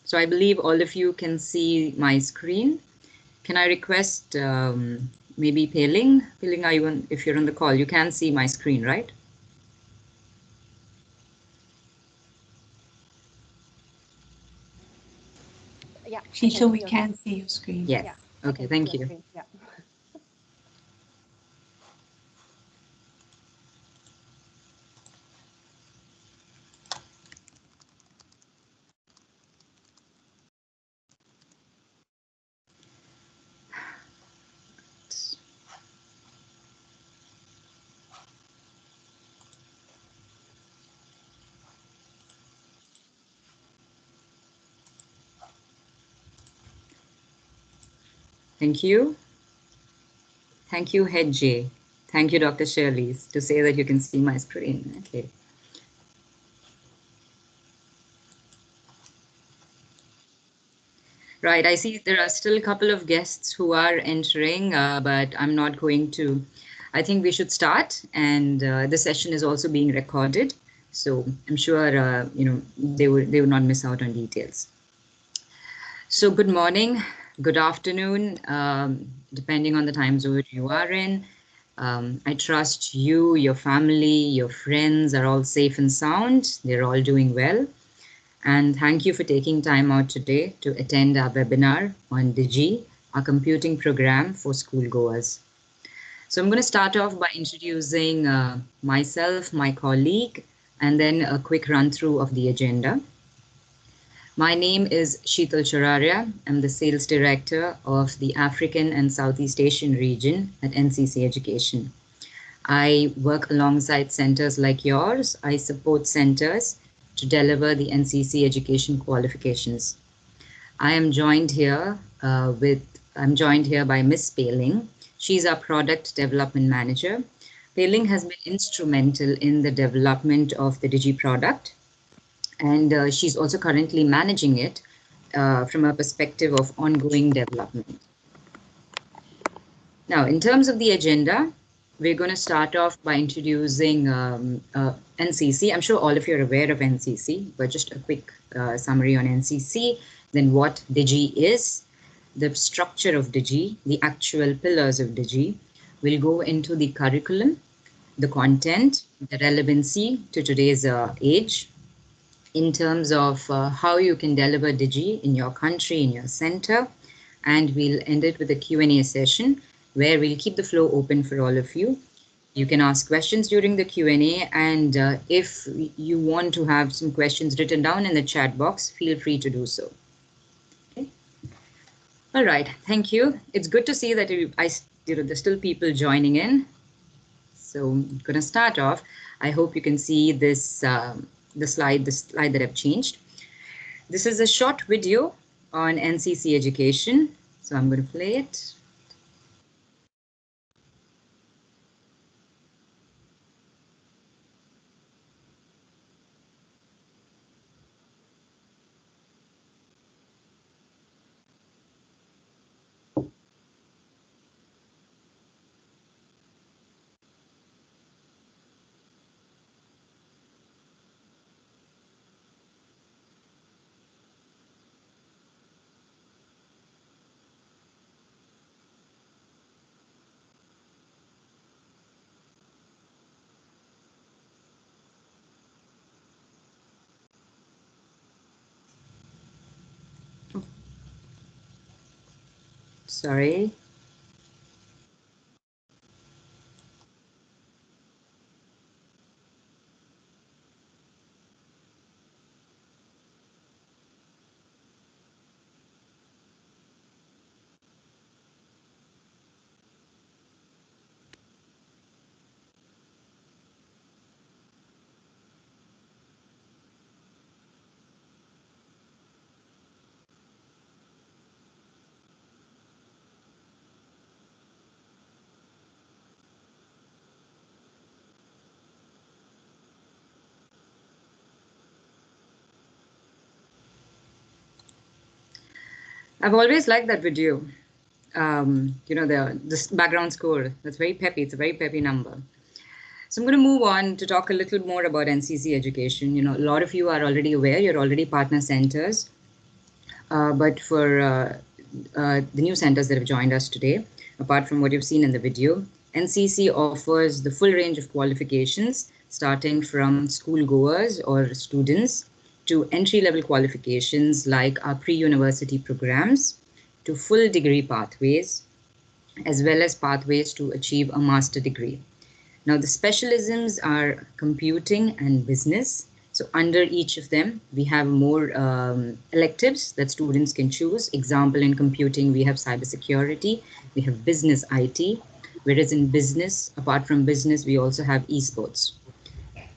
So I believe all of you can see my screen. Can I request maybe Pei-Ling? Pei-Ling, are you on, if you're on the call, you can see my screen, right? Yeah, Sheetal, we can see your screen. Yes. Yeah. Okay, thank you. Yeah. Thank you. Thank you, Head J. Thank you, Dr. Shirley, to say that you can see my screen. Okay. Right, I see there are still a couple of guests who are entering, but I'm not going to. I think we should start, and the session is also being recorded, so I'm sure they would not miss out on details. So good morning, good afternoon, depending on the time zone you are in. I trust you, your family, your friends are all safe and sound. They're all doing well. And thank you for taking time out today to attend our webinar on Digi, our computing program for schoolgoers. So I'm going to start off by introducing myself, my colleague, and then a quick run through of the agenda. My name is Sheetal Chararia. I'm the Sales Director of the African and Southeast Asian region at NCC Education. I work alongside centers like yours. I support centers to deliver the NCC Education Qualifications. I am joined here by Miss Pei-Ling. She's our Product Development Manager. Pei-Ling has been instrumental in the development of the Digi product, and she's also currently managing it from a perspective of ongoing development. Now, in terms of the agenda, we're going to start off by introducing NCC. I'm sure all of you are aware of NCC, but just a quick summary on NCC, then what Digi is, the structure of Digi, the actual pillars of Digi. We'll go into the curriculum, the content, the relevancy to today's age, in terms of how you can deliver Digi in your country, in your center, and we'll end it with a Q&A session where we'll keep the floor open for all of you. You can ask questions during the Q&A, and if you want to have some questions written down in the chat box, feel free to do so. Okay. All right, thank you. It's good to see that there's still people joining in. So I'm going to start off. I hope you can see this, the slide that I've changed. This is a short video on NCC Education. So I'm going to play it. Sorry. I've always liked that video. This background score, that's very peppy. It's a very peppy number. So I'm going to move on to talk a little more about NCC Education. A lot of you are already aware, you're already partner centers. But for the new centers that have joined us today, apart from what you've seen in the video, NCC offers the full range of qualifications, starting from schoolgoers or students to entry-level qualifications like our pre-university programs, to full degree pathways, as well as pathways to achieve a master degree. Now, the specialisms are computing and business. So under each of them, we have more electives that students can choose. Example, in computing, we have cybersecurity, we have business IT, whereas in business, apart from business, we also have esports.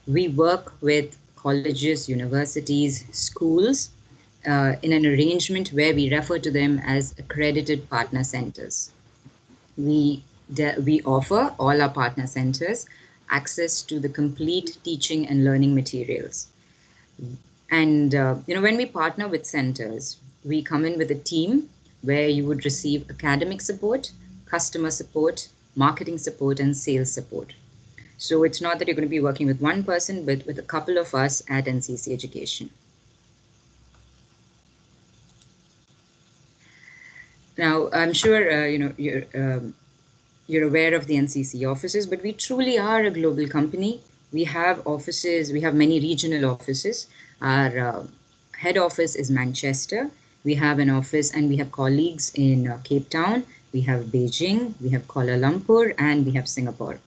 We work with colleges, universities, schools in an arrangement where we refer to them as Accredited Partner Centres. We offer all our partner centers access to the complete teaching and learning materials. And when we partner with centers, we come in with a team where you would receive academic support, customer support, marketing support, and sales support. So it's not that you're going to be working with one person, but with a couple of us at NCC Education. Now, I'm sure you're aware of the NCC offices, but we truly are a global company. We have offices, we have many regional offices. Our head office is Manchester. We have an office and we have colleagues in Cape Town, we have Beijing, we have Kuala Lumpur, and we have Singapore.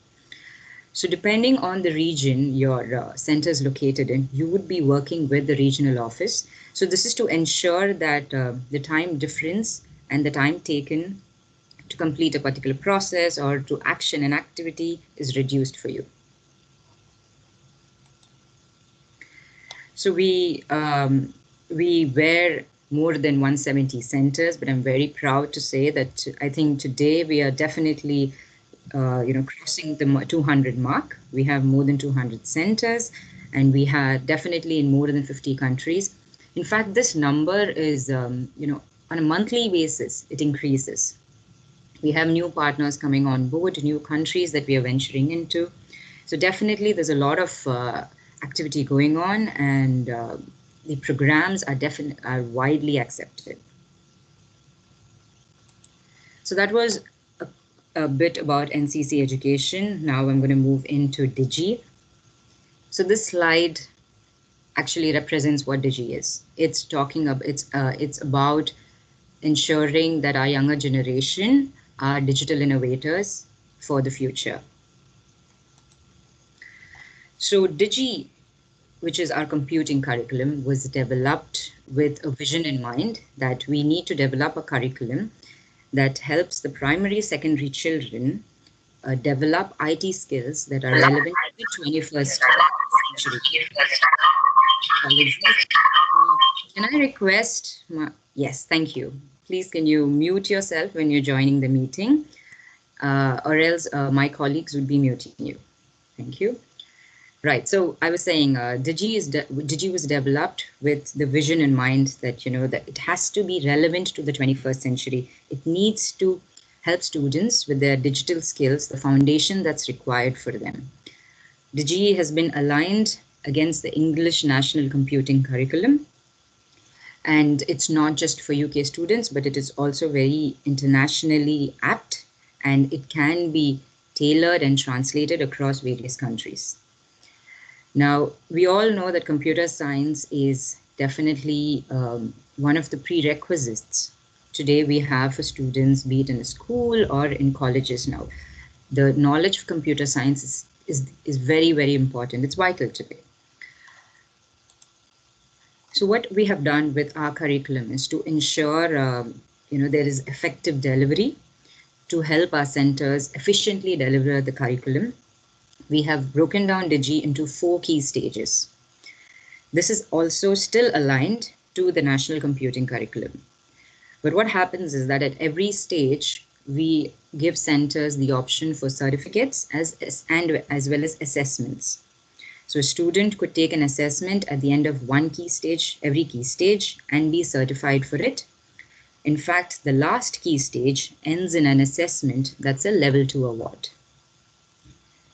So depending on the region your center is located in, you would be working with the regional office. So this is to ensure that the time difference and the time taken to complete a particular process or to action an activity is reduced for you. So we wear more than 170 centers, but I'm very proud to say that I think today we are definitely crossing the 200 mark. We have more than 200 centers, and we have definitely in more than 50 countries. In fact, this number is, on a monthly basis, it increases. We have new partners coming on board, new countries that we are venturing into. So definitely there's a lot of activity going on, and the programs are widely accepted. So that was a bit about NCC Education. Now I'm going to move into Digi. So this slide actually represents what Digi is. It's talking about it's about ensuring that our younger generation are digital innovators for the future. So Digi, which is our computing curriculum, was developed with a vision in mind that we need to develop a curriculum that helps the primary, secondary children develop IT skills that are relevant to the 21st century. Can I request, yes, thank you. Please, can you mute yourself when you're joining the meeting, or else my colleagues would be muting you. Thank you. Right, so I was saying Digi was developed with the vision in mind that, that it has to be relevant to the 21st century. It needs to help students with their digital skills, the foundation that's required for them. Digi has been aligned against the English National Computing Curriculum. And it's not just for UK students, but it is also very internationally apt, and it can be tailored and translated across various countries. Now, we all know that computer science is definitely one of the prerequisites today we have for students, be it in a school or in colleges now. The knowledge of computer science is very, very important. It's vital today. So what we have done with our curriculum is to ensure, there is effective delivery to help our centers efficiently deliver the curriculum. We have broken down Digi into 4 key stages. This is also still aligned to the National Computing Curriculum. But what happens is that at every stage, we give centers the option for certificates as well as assessments. So a student could take an assessment at the end of every key stage, and be certified for it. In fact, the last key stage ends in an assessment that's a level 2 award.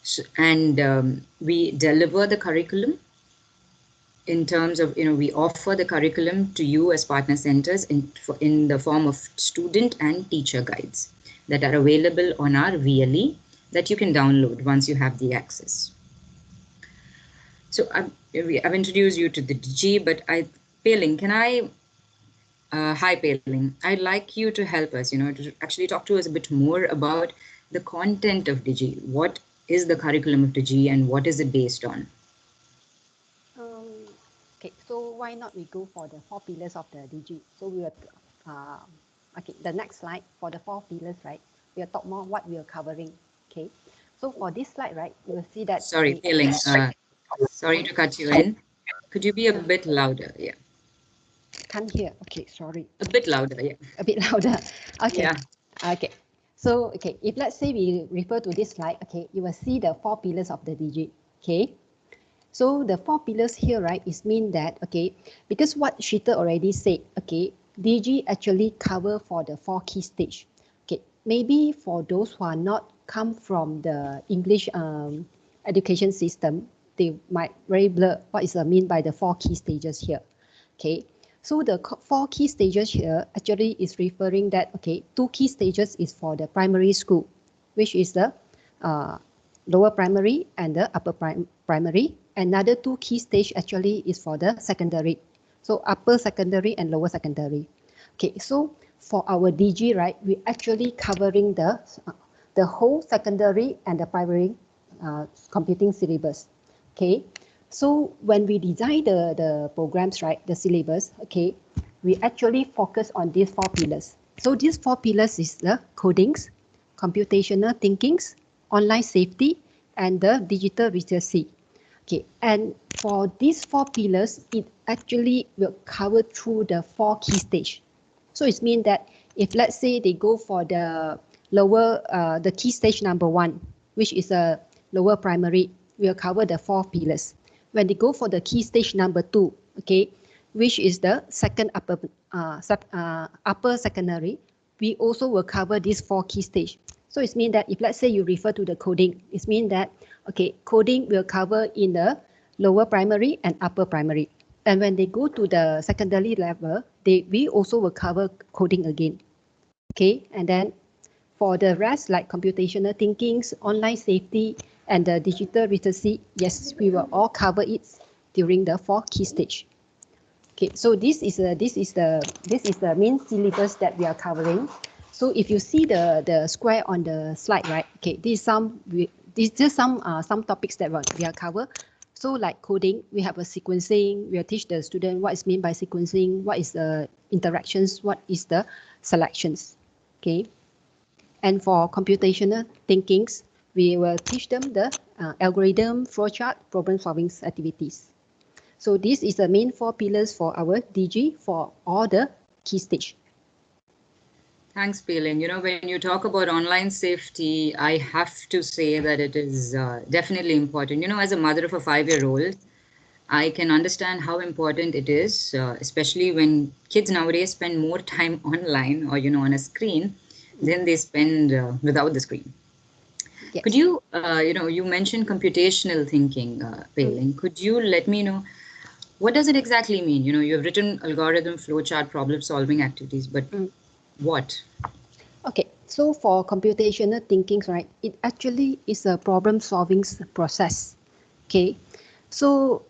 So, and we deliver the curriculum in terms of, we offer the curriculum to you as partner centers in the form of student and teacher guides that are available on our VLE that you can download once you have the access. So I've introduced you to the Digi, but Pei-Ling, hi Pei-Ling, I'd like you to help us, to actually talk to us a bit more about the content of Digi. What is the curriculum of Digi and what is it based on? Okay, so why not we go for the 4 pillars of the Digi? So we will, okay, the next slide for the 4 pillars, right? We'll talk more what we are covering. Okay, so for this slide, right, you will see that. Sorry, Pei-Ling, sorry to cut you in. Could you be a bit louder? Yeah. Can't hear. Okay, sorry. A bit louder, yeah. A bit louder. Okay. Yeah. Okay. So, okay, if let's say we refer to this slide, okay, you will see the 4 pillars of the Digi. Okay. So the 4 pillars here, right, is mean that, okay, because what Shita already said, okay, Digi actually cover for the 4 key stage. Okay, maybe for those who are not come from the English education system, they might very blur what is mean by the 4 key stages here. Okay, so the 4 key stages here actually is referring that, okay, 2 key stages is for the primary school, which is the lower primary and the upper primary. Another 2 key stage actually is for the secondary. So upper secondary and lower secondary. Okay, so for our DG, right, we actually covering the whole secondary and the primary computing syllabus. Okay, so when we design the programs, right, the syllabus, okay, we actually focus on these 4 pillars. So these 4 pillars is the codings, computational thinkings, online safety, and the digital literacy. Okay, and for these 4 pillars, it actually will cover through the 4 key stage. So it means that if let's say they go for the lower, the key stage number 1, which is a lower primary, will cover the 4 pillars. When they go for the key stage number 2, okay, which is the second upper secondary, we also will cover these 4 key stage. So it means that if let's say you refer to the coding, it means that, okay, coding will cover in the lower primary and upper primary. And when they go to the secondary level, we also will cover coding again. Okay, and then for the rest, like computational thinkings, online safety, and the digital literacy, yes, we will all cover it during the 4 key stage. Okay, so this is the main syllabus that we are covering. So if you see the square on the slide, right? Okay, these some topics that we are cover. So like coding, we have a sequencing. We'll teach the student what is meant by sequencing, what is the interactions, what is the selections. Okay, and for computational thinkings, we will teach them the algorithm, flowchart, problem-solving activities. So this is the main 4 pillars for our DG for all the key stage. Thanks, Pei-Ling. When you talk about online safety, I have to say that it is definitely important. As a mother of a 5-year-old, I can understand how important it is, especially when kids nowadays spend more time online or, on a screen than they spend without the screen. Yes. Could you, you mentioned computational thinking, Pei-Ling. Could you let me know, what does it exactly mean? You've written algorithm, flowchart, problem-solving activities, but what? Okay, so for computational thinking, right, it actually is a problem-solving process. Okay, so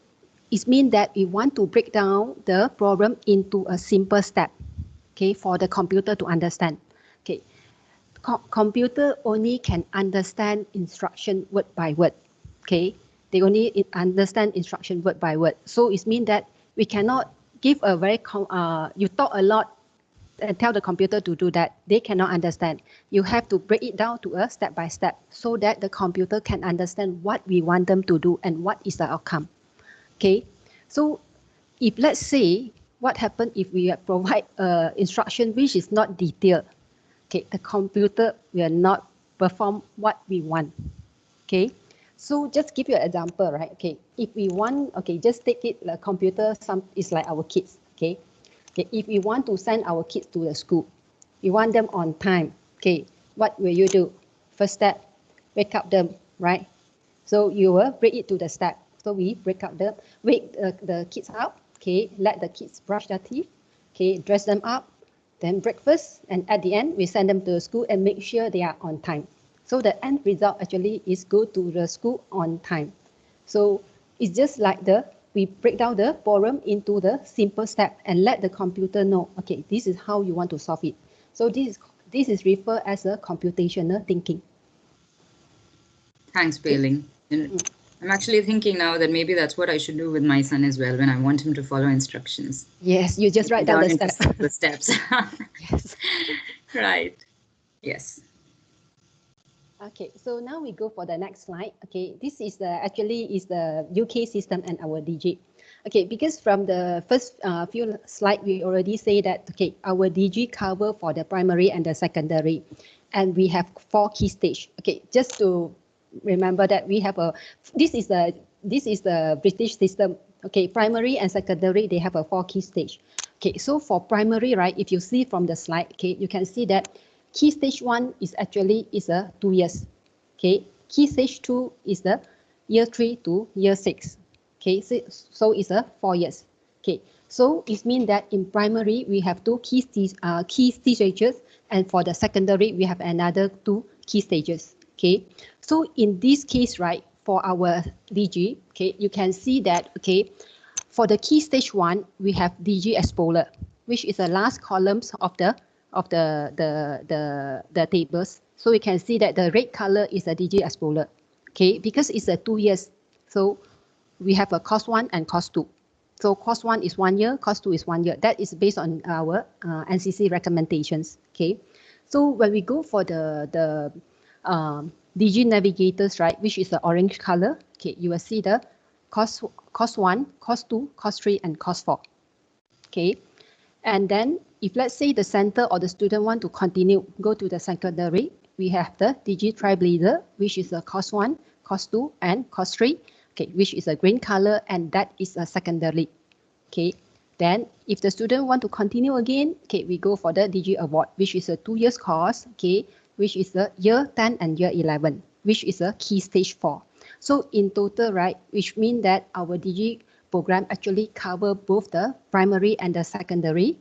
it means that we want to break down the problem into a simple step. Okay, for the computer to understand. Okay, computer only can understand instruction word by word. Okay, they only understand instruction word by word. So it means that we cannot give a very you talk a lot and tell the computer to do that. They cannot understand. You have to break it down to a step by step so that the computer can understand what we want them to do and what is the outcome. Okay, so if let's say what happens if we provide instruction which is not detailed, okay, the computer will not perform what we want. Okay, so just give you an example, right? Okay, if we want, okay, just take it, the computer is like our kids. Okay, okay, if we want to send our kids to the school, we want them on time. Okay, what will you do? First step, wake up them, right? So you will break it to the step. So we wake the kids up, okay, let the kids brush their teeth, okay, dress them up, then breakfast, and at the end, we send them to school and make sure they are on time. So the end result actually is go to the school on time. So it's just like we break down the problem into the simple step and let the computer know, okay, this is how you want to solve it. So this is referred as a computational thinking. Thanks, Pei-Ling. And I'm actually thinking now that maybe that's what I should do with my son as well when I want him to follow instructions. Yes, you just write down the steps. The steps. Yes. Right. Yes. Okay, so now we go for the next slide. Okay, this is actually the UK system and our Digi. Okay, because from the first few slides, we already say that, okay, our Digi cover for the primary and the secondary, and we have 4 key stage. Okay, just to remember that we have this is the British system. Okay, primary and secondary, they have a 4 key stage. Okay, so for primary, right, if you see from the slide, okay, you can see that key stage 1 is actually 2 years. Okay, key stage 2 is the year 3 to year 6. Okay, so it's 4 years. Okay, so it means that in primary we have 2 key stages, and for the secondary we have another 2 key stages. Okay, so in this case, right, for our Digi, okay, you can see that, okay, for the key stage 1 we have Digi Explorer, which is the last columns of the tables. So we can see that the red color is a Digi Explorer. Okay, because it's 2 years, so we have a course 1 and course 2. So course 1 is 1 year, course 2 is 1 year. That is based on our NCC recommendations. Okay, so when we go for the Digi Navigators, right, which is the orange color, okay, you will see the course 1, course 2, course 3, and course 4. Okay, and then if let's say the center or the student want to continue, go to the secondary, we have the Digi Trailblazer, which is a course 1, course 2, and course 3, okay, which is a green color, and that is a secondary. Okay, then if the student want to continue again, okay, we go for the Digi Award, which is a 2 years course, okay, which is the year 10 and year 11, which is a key stage 4. So in total, right, which means that our Digi program actually cover both the primary and the secondary.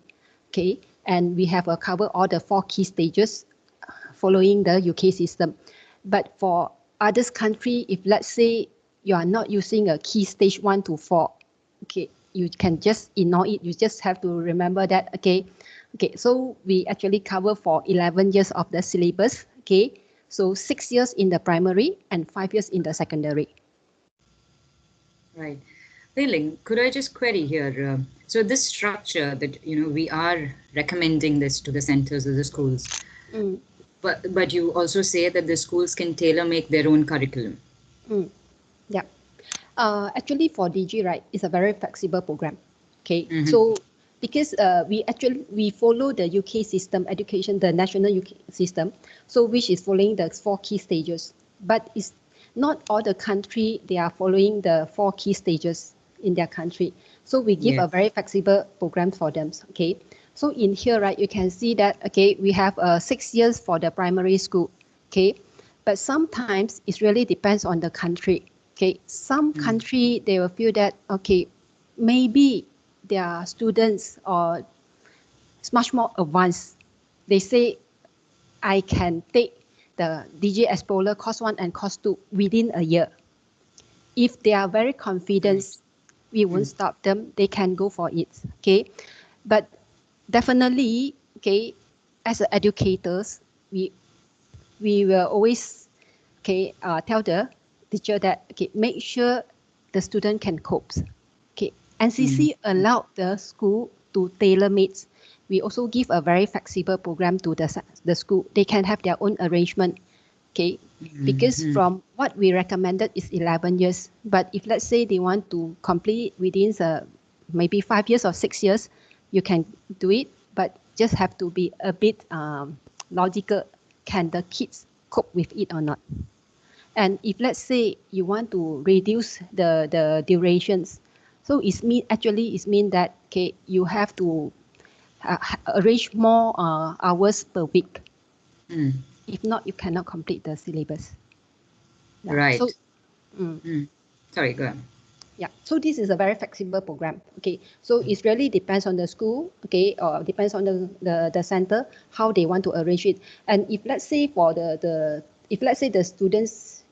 Okay, and we have cover all the 4 key stages following the UK system. But for others country, if let's say you are not using a key stage 1 to 4, okay, you can just ignore it. You just have to remember that, okay, so we actually cover for 11 years of the syllabus. Okay, so 6 years in the primary and 5 years in the secondary. Right. Pei-Ling, could I just query here? So this structure that, we are recommending this to the centers or the schools, but you also say that the schools can tailor make their own curriculum. Yeah. Actually for Digi, right, it's a very flexible program. Okay, so because we follow the UK system education, the national UK system, so which is following the 4 key stages, but it's not all the country they are following the 4 key stages in their country. So we give a very flexible program for them. Okay, so in here, right, you can see that, okay, we have 6 years for the primary school. Okay, but sometimes it really depends on the country. Okay, some country they will feel that, okay, maybe their students are much more advanced. They say, I can take the Digi Explorer course 1 and course 2 within a year. If they are very confident, we won't stop them. They can go for it. Okay, but definitely, okay, as educators, we will always, okay, tell the teacher that, okay, make sure the student can cope. Okay, NCC allowed the school to tailor-make. We also give a very flexible program to the school. They can have their own arrangement. Okay, because from what we recommended is 11 years. But if let's say they want to complete within maybe 5 years or 6 years, you can do it. But just have to be a bit logical. Can the kids cope with it or not? And if let's say you want to reduce the durations, so it mean that, okay, you have to arrange more hours per week. If not, you cannot complete the syllabus. Yeah. Right. So, sorry, go on. Yeah, so this is a very flexible program. Okay, so it really depends on the school, okay, or depends on the center, how they want to arrange it. And if let's say for if let's say the students,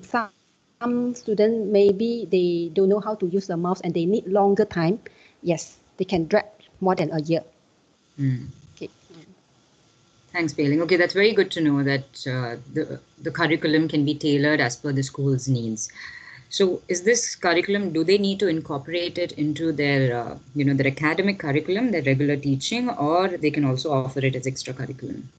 some students maybe they don't know how to use the mouse and they need longer time, yes, they can drag more than a year. Okay. Thanks, Peiling. Okay, that's very good to know that the curriculum can be tailored as per the school's needs. So is this curriculum, do they need to incorporate it into their, their academic curriculum, their regular teaching, or they can also offer it as extra curriculum?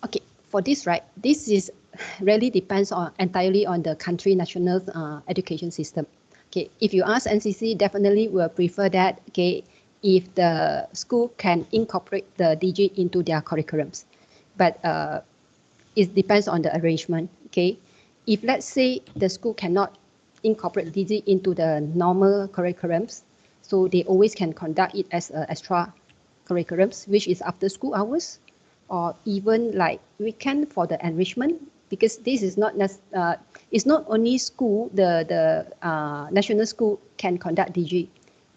Okay, for this, right, this is really depends on entirely on the country national education system. Okay, if you ask NCC, definitely will prefer that, okay, if the school can incorporate the Digi into their curriculums. But it depends on the arrangement, okay. If let's say the school cannot incorporate Digi into the normal curriculums, so they always can conduct it as extra curriculums, which is after school hours, or even like weekend for the enrichment, because this is not it's not only school, the national school can conduct Digi,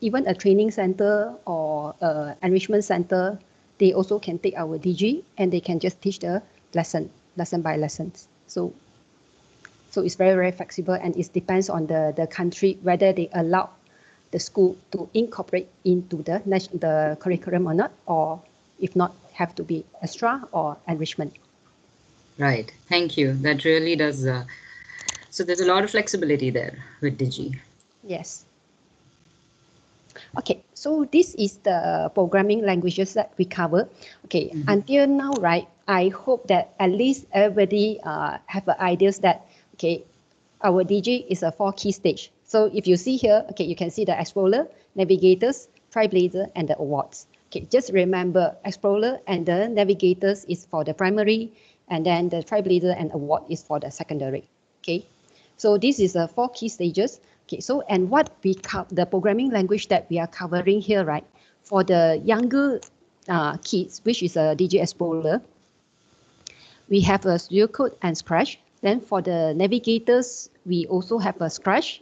even a training center or enrichment center, they also can take our Digi and they can just teach the lesson by lessons. So it's very, very flexible, and it depends on the country whether they allow the school to incorporate into the curriculum or not, or if not, have to be extra or enrichment. Right. Thank you. That really does. So there's a lot of flexibility there with Digi. Yes. Okay, so this is the programming languages that we cover. Okay, until now, right, I hope that at least everybody have ideas that, okay, our Digi is a 4 key stage. So if you see here, okay, you can see the Explorer, Navigators, Trailblazer, and the Awards. Okay, just remember Explorer and the Navigators is for the primary, and then the Trailblazer and Award is for the secondary. Okay, so this is the 4 key stages. Okay, so and what we the programming language that we are covering here, right? For the younger kids, which is a Digi Explorer, we have a Studio Code and Scratch. Then for the navigators, we also have a Scratch.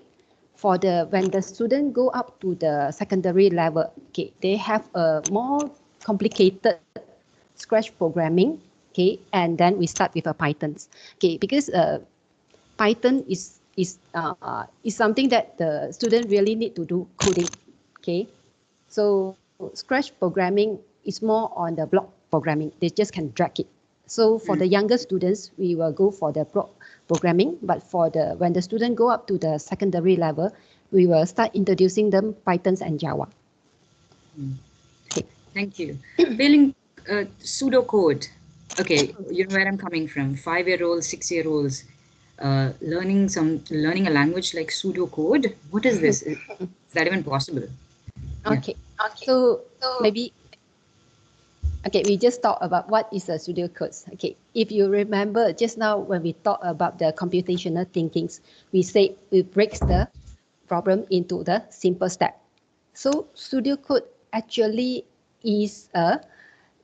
For when the student go up to the secondary level, okay, they have a more complicated Scratch programming. Okay, and then we start with a Python. Okay, because Python is something that the student really need to do coding. Okay, so Scratch programming is more on the block programming. They just can drag it. So for the younger students, we will go for the block programming. But for when the student go up to the secondary level, we will start introducing them Pythons and Java. Okay. Thank you. Building pseudocode. Okay, you know where I'm coming from. 5-year-olds, 6-year-olds. Learning a language like pseudocode. What is this? Is that even possible? Okay. Yeah. So maybe. Okay, we just talked about what is a pseudocode. Okay, if you remember just now when we talked about the computational thinkings, we say we break the problem into the simple step. So pseudocode actually is a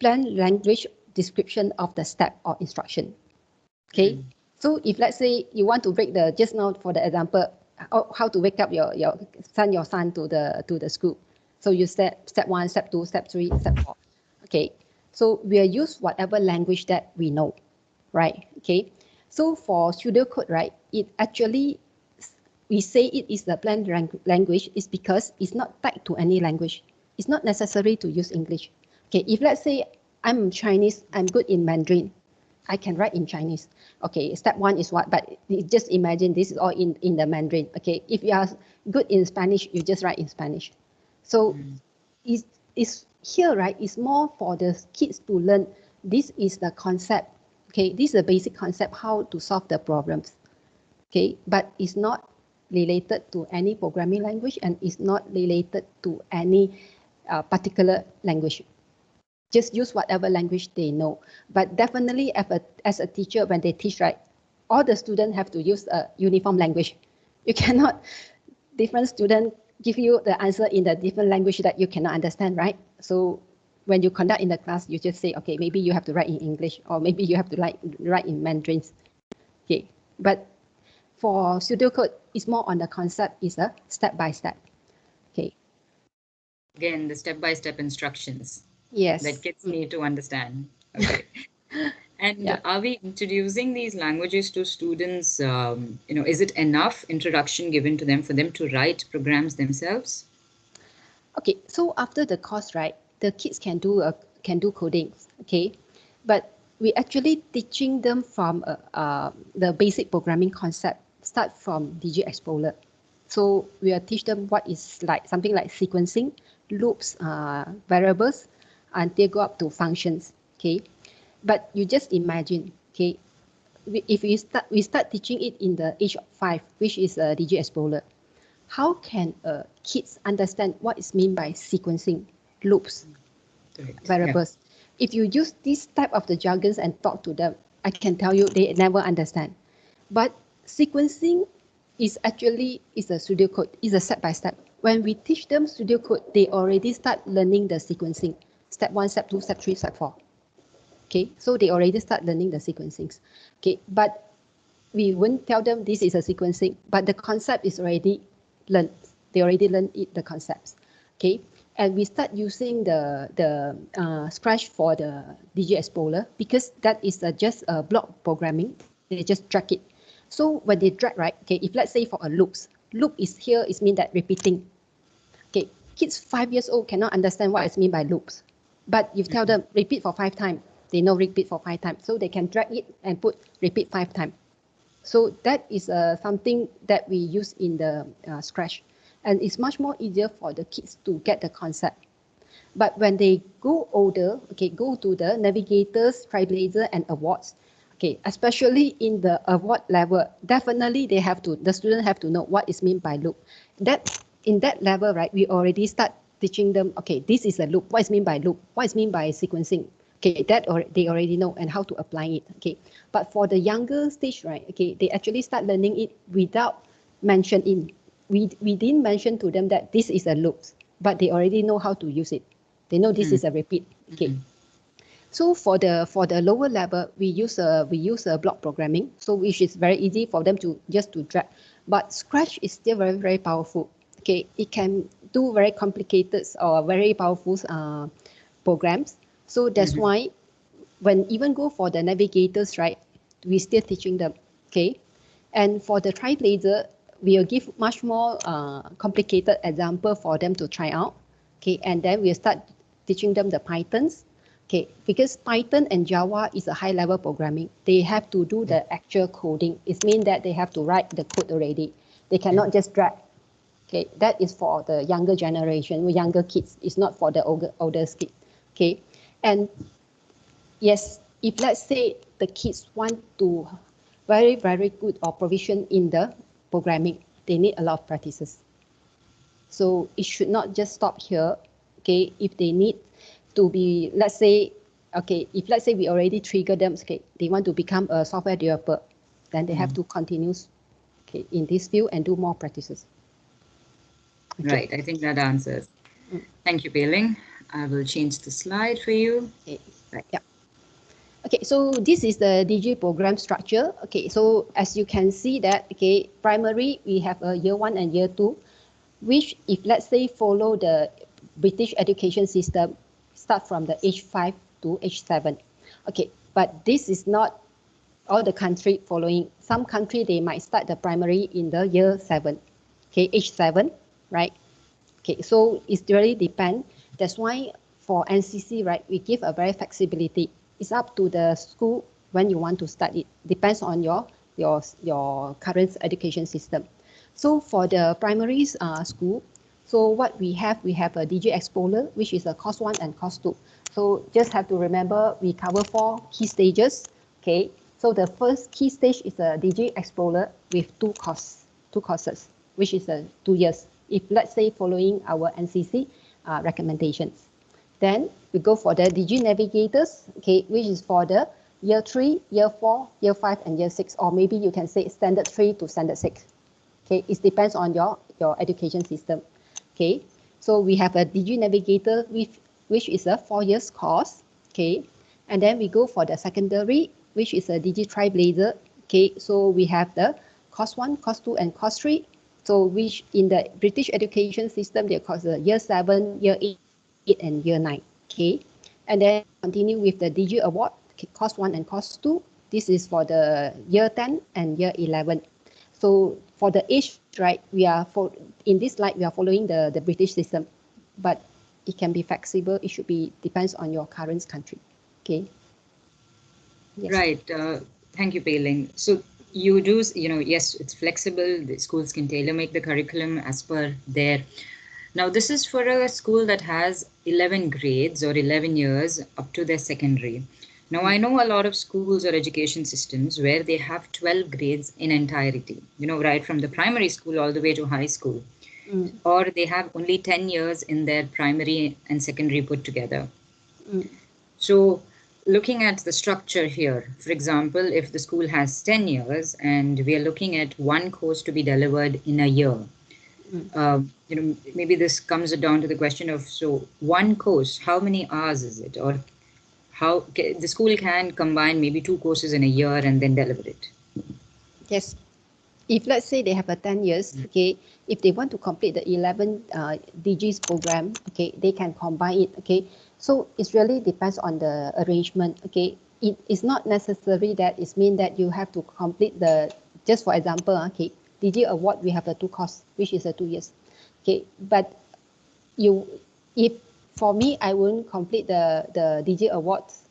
plain language description of the step or instruction. Okay. So if let's say you want to break just now for the example, how to wake up your son to the school. So you step 1, step 2, step 3, step 4. Okay. So we'll use whatever language that we know, right? Okay. So for pseudocode, right, it actually, we say it is the plain language is because it's not tied to any language. It's not necessary to use English. Okay. If let's say I'm Chinese, I'm good in Mandarin, I can write in Chinese. Okay, step 1 is what? But just imagine this is all in the Mandarin. Okay, if you are good in Spanish, you just write in Spanish. So it's here, right? It's more for the kids to learn. This is the concept. Okay, this is the basic concept how to solve the problems. Okay, but it's not related to any programming language and it's not related to any particular language. Just use whatever language they know. But definitely as a teacher, when they teach, right, all the students have to use a uniform language. You cannot, different students give you the answer in the different language that you cannot understand, right? So when you conduct in the class, you just say, okay, maybe you have to write in English or maybe you have to write in Mandarin. Okay, but for pseudocode, It's more on the concept, is a step by step. Okay. Again, the step-by-step instructions Yes. that kids need to understand. Okay. And Yeah. are we introducing these languages to students? Is it enough introduction given to them for them to write programs themselves? Okay, so after the course, right, the kids can do coding, okay, but we actually teaching them from the basic programming concept. Start from Digi Explorer. So we will teach them what is like something like sequencing, loops, variables, until go up to functions. Okay, but you just imagine, okay, if we start teaching it in the age of 5, which is Digi Explorer. How can kids understand what is meant by sequencing, loops, variables? Yeah. If you use this type of the jargons and talk to them, I can tell you they never understand. But sequencing is actually a pseudocode, is a step-by-step. When we teach them pseudocode, they already start learning the sequencing. Step 1, step 2, step 3, step 4. Okay, so they already start learning the sequencings. Okay, but we won't tell them this is a sequencing, but the concept is already learned. They already learned the concepts. Okay, and we start using the Scratch for the Digi Explorer because that is just a block programming. They just drag it. So when they drag, right? Okay, if let's say for a loop is here is mean that repeating. Okay, kids 5 years old cannot understand what is mean by loops, but you tell them repeat for 5 times. They know repeat for 5 times, so they can drag it and put repeat 5 times. So that is something that we use in the Scratch, and it's much more easier for the kids to get the concept. But when they go older, okay, go to the navigators, trailblazer, and awards, okay, especially in the award level, definitely the student have to know what is meant by loop. That in that level, right, we already start teaching them, okay, this is a loop. What is meant by loop? What is meant by sequencing? Okay, they already know and how to apply it. Okay, but for the younger stage, right? Okay, they actually start learning it without mentioning. We didn't mention to them that this is a loop, but they already know how to use it. They know this is a repeat. Okay. So for the lower level, we use a block programming, so which is very easy for them to just to drag. But Scratch is still very, very powerful. Okay, it can do very complicated or very powerful programs. So that's why when even go for the navigators, right, we still teaching them. Okay, and for the trailblazer, we'll give much more complicated example for them to try out. Okay, and then we'll start teaching them the Pythons. Okay, because Python and Java is a high-level programming. They have to do the actual coding. It means that they have to write the code already. They cannot just drag. Okay, that is for the younger generation, younger kids. It's not for the older kids. Okay, and yes, if let's say the kids want to very, very good or proficient in the programming, they need a lot of practices. So it should not just stop here. Okay, if they need to be, let's say, okay, if let's say we already trigger them, okay, they want to become a software developer, then they have to continue, okay, in this field and do more practices. Okay. Right, I think that answers. Thank you, Pei-Ling. I will change the slide for you. Okay. Right. Yeah. Okay, so this is the Digi program structure. Okay, so as you can see that, okay, primary, we have a year 1 and year 2, which if let's say follow the British education system, start from the age 5 to age 7. Okay, but this is not all the country following. Some country, they might start the primary in the year 7, okay, age 7, right? Okay, so it really depends. That's why for NCC, right, we give a very flexibility. It's up to the school when you want to start it. Depends on your current education system. So for the primary school, so what we have a Digi Explorer, which is a course 1 and course 2. So just have to remember we cover 4 key stages. Okay, so the first key stage is a Digi Explorer with 2 courses, which is 2 years. If let's say following our NCC recommendations. Then we go for the Digi Navigators, okay, which is for the year 3, year 4, year 5, and year 6, or maybe you can say standard 3 to standard 6. Okay, it depends on your education system. Okay, so we have a Digi Navigator which is a 4 years course. Okay, and then we go for the secondary, which is a Digi Trailblazer. Okay, so we have the course 1, course 2, and course 3. So which in the British education system, they call the year 7, year 8, and year 9. Okay. And then continue with the Digi Award, course 1 and course 2. This is for the year 10 and year 11. So for the age, right, in this slide, we are following the British system, but it can be flexible. It should be, depends on your current country. Okay. Yes. Right. Thank you, Pei-Ling. So you do, yes, it's flexible. The schools can tailor make the curriculum as per their. Now, this is for a school that has 11 grades or 11 years up to their secondary. Now, I know a lot of schools or education systems where they have 12 grades in entirety, right from the primary school all the way to high school. Or they have only 10 years in their primary and secondary put together. So looking at the structure here, for example, if the school has 10 years and we are looking at one course to be delivered in a year, maybe this comes down to the question of, so one course, how many hours is it? Or how the school can combine maybe 2 courses in a year and then deliver it? Yes. If let's say they have a 10 years, okay, if they want to complete the 11 Digi's program, okay, they can combine it, okay. So it really depends on the arrangement, okay. It is not necessary that it means that you have to complete the, just for example, okay, Digi Award, we have the 2 course, which is 2 years, okay. But if for me, I won't complete the Digi Awards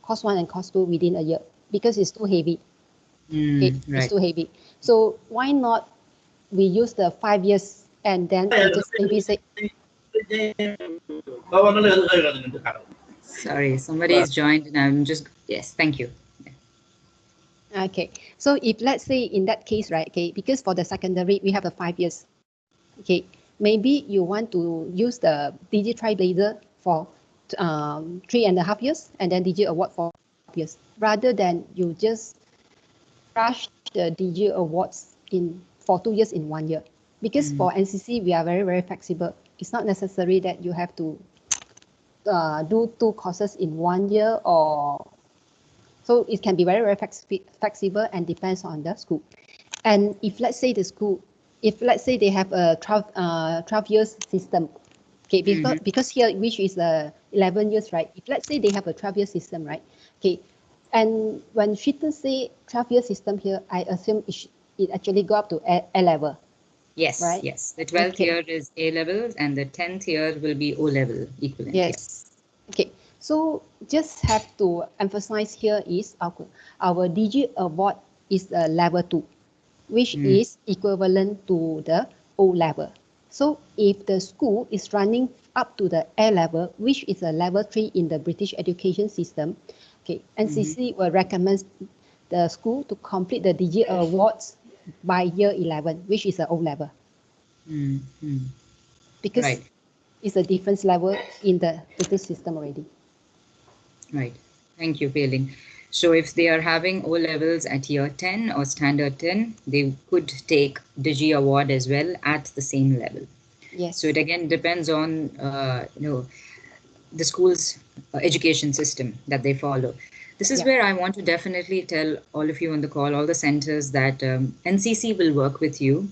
course 1 and course 2 within a year because it's too heavy. Okay, right. It's too heavy. So why not we use the 5 years and then just maybe say. Sorry, somebody's joined and I'm just, yes, thank you. Okay, so if let's say in that case, right, okay, because for the secondary, we have a 5 years. Okay, maybe you want to use the Digi Trailblazer for 3.5 years and then Digi Award for 5 years, rather than you just rush the Digi Awards for 2 years in 1 year. Because for NCC, we are very, very flexible. It's not necessary that you have to do 2 courses in 1 year, or so it can be very, very flexible and depends on the school. And if let's say the school, if let's say they have a 12 years system, okay, because here, which is 11 years, right? If let's say they have a 12-year system, right? Okay, and when Shita say 12-year system here, I assume it actually go up to A level. Yes, right? Yes. The 12th year is A levels and the 10th year will be O level equivalent. Yes. Okay. So just have to emphasize here is our Digi Award is level 2, which is equivalent to the O level. So if the school is running up to the A level, which is a level 3 in the British education system, okay, NCC will recommend the school to complete the Digi Awards by year 11, which is an O level. Because it's a different level in the British system already. Right. Thank you, Pei-Ling. So if they are having O levels at year 10 or standard 10, they could take Digi Award as well at the same level. Yes. So it again depends on the school's education system that they follow. This is where I want to definitely tell all of you on the call, all the centers, that NCC will work with you.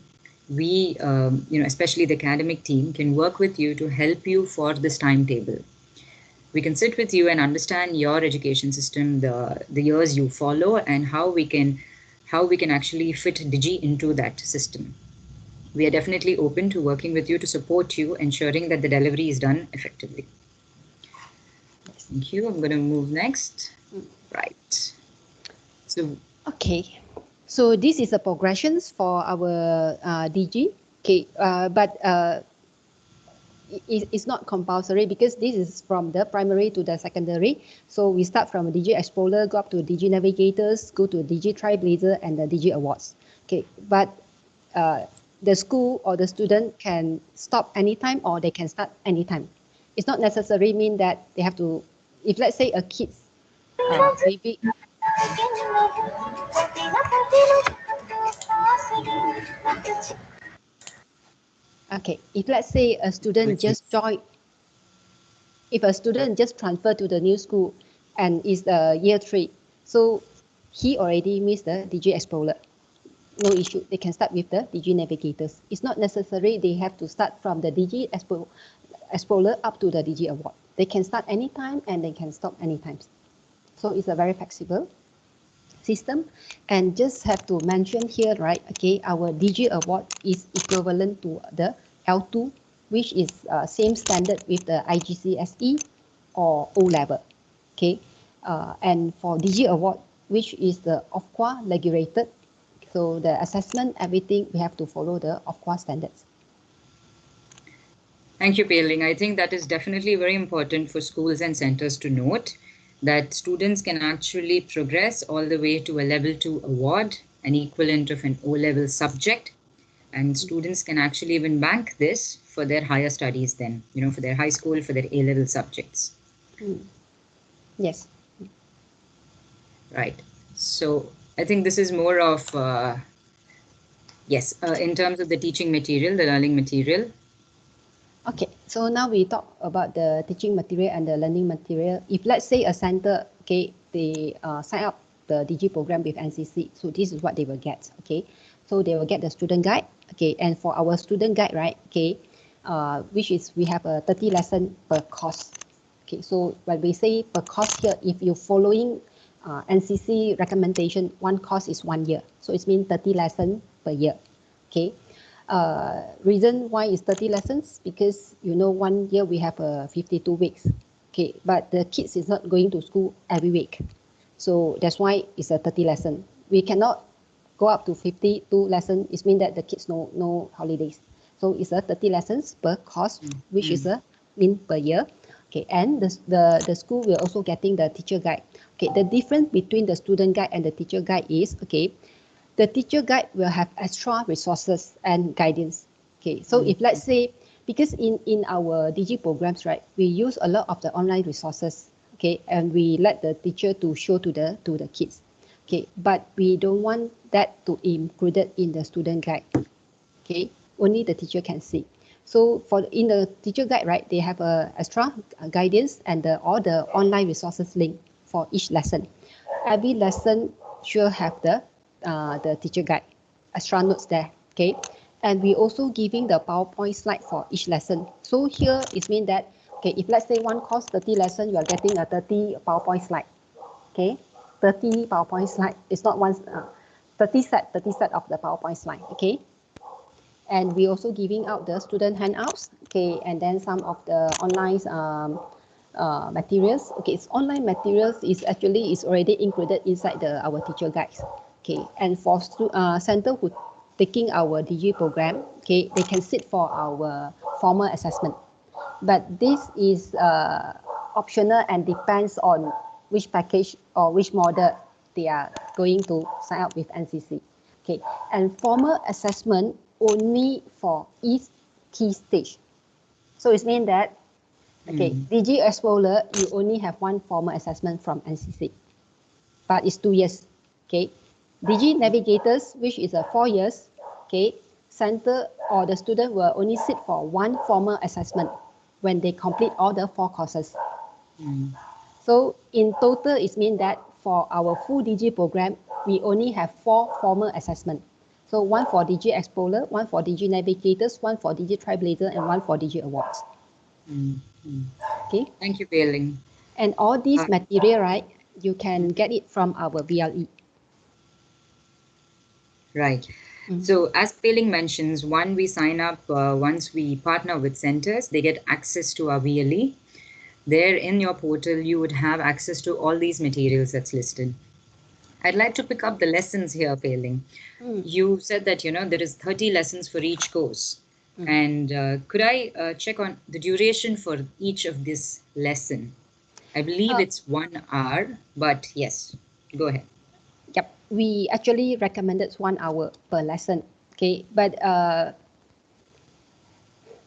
We, especially the academic team, can work with you to help you for this timetable. We can sit with you and understand your education system, the years you follow, and how we can actually fit Digi into that system. We are definitely open to working with you to support you, ensuring that the delivery is done effectively. Thank you. I'm going to move next. Right. So. Okay. So this is the progressions for our Digi. Okay. But it's not compulsory because this is from the primary to the secondary. So we start from Digi Explorer, go up to Digi Navigators, go to Digi Trailblazer and the Digi Awards. Okay. But the school or the student can stop anytime or they can start anytime. It's not necessarily mean that they have to, if let's say a kid, maybe. Okay, if let's say a student just joined, if a student just transferred to the new school and is the year 3, so he already missed the Digi Explorer. no issue. They can start with the Digi Navigators. It's not necessary they have to start from the Digi Explorer up to the Digi Award. They can start anytime and they can stop anytime. So it's a very flexible system. And just have to mention here, right, okay, our Digi Award is equivalent to the L2, which is same standard with the IGCSE or O level, okay. And for Digi Award, which is the Ofquat regulated, so the assessment, everything, we have to follow the Ofquat standards. Thank you, Pei-Ling. I think that is definitely very important for schools and centers to note that students can actually progress all the way to a level 2 award, an equivalent of an O-level subject, and students can actually even bank this for their higher studies then, you know, for their high school, for their A-level subjects. Yes. Right. So I think this is more of, in terms of the teaching material, the learning material. Okay, so now we talk about the teaching material and the learning material. If let's say a center, okay, they sign up the Digi program with NCC, so this is what they will get, okay. So they will get the student guide, okay, and for our student guide, right, okay, which is we have a 30 lesson per course. Okay, so when we say per course here, if you're following NCC recommendation, one course is 1 year, so it means 30 lessons per year, okay. Reason why is 30 lessons, because you know 1 year we have 52 weeks, okay, but the kids is not going to school every week, so that's why it's a 30 lesson. We cannot go up to 52 lessons. It means that the kids no holidays, so it's a 30 lessons per course, which is a mean per year, okay. And the school will also getting the teacher guide, okay. The difference between the student guide and the teacher guide is, okay, the teacher guide will have extra resources and guidance. Okay, so if let's say, because in our Digi programs, right, we use a lot of the online resources, okay, and we let the teacher to show to the kids, okay, but we don't want that to included in the student guide, okay, only the teacher can see. So for in the teacher guide, right, they have a extra guidance and all the online resources link for each lesson. Every lesson should have the teacher guide, extra notes there, okay. And we also giving the PowerPoint slide for each lesson. So here it means that, okay, if let's say one course 30 lesson, you are getting a 30 PowerPoint slide, okay, 30 PowerPoint slide. It's not one 30 set of the PowerPoint slide, okay. And we also giving out the student handouts, okay, and then some of the online materials, okay. It's online materials is actually is already included inside our teacher guides. Okay, and for center who taking our Digi program, okay, they can sit for our formal assessment. But this is optional and depends on which package or which model they are going to sign up with NCC. Okay, and formal assessment only for each key stage. So it means that, okay, Digi Explorer, you only have one formal assessment from NCC, but it's 2 years, okay. Digi Navigators, which is 4 years, okay, center or the student will only sit for one formal assessment when they complete all the 4 courses. So in total, it means that for our full Digi program, we only have 4 formal assessments. So one for Digi Explorer, one for Digi Navigators, one for Digi Trailblazer, and one for Digi Awards. Okay. Thank you, Pei-Ling. And all these material, right, you can get it from our VLE. Right. So as Pei-Ling mentions, when we sign up, once we partner with centers, they get access to our VLE. There in your portal, you would have access to all these materials that's listed. I'd like to pick up the lessons here, Pei-Ling. You said that, you know, there is 30 lessons for each course. And could I check on the duration for each of this lesson? I believe it's 1 hour, but yes, go ahead. Yep, we actually recommended 1 hour per lesson. Okay, but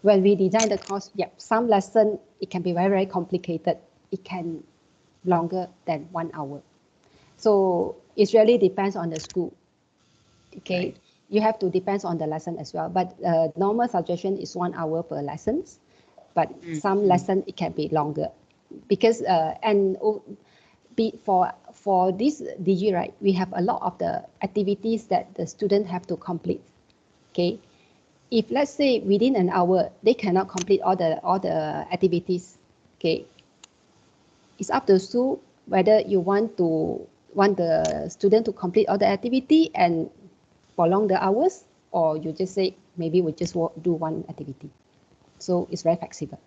when we design the course, yep, some lesson it can be very, very complicated. It can longer than 1 hour. So it really depends on the school. Okay, right. You have to depends on the lesson as well. But normal suggestion is 1 hour per lessons. But some lesson it can be longer because for this Digi, right, we have a lot of the activities that the student have to complete. Okay, if let's say within an hour they cannot complete all the activities, okay, it's up to you whether you want the student to complete all the activity and prolong the hours, or you just say maybe we just do one activity. So it's very flexible.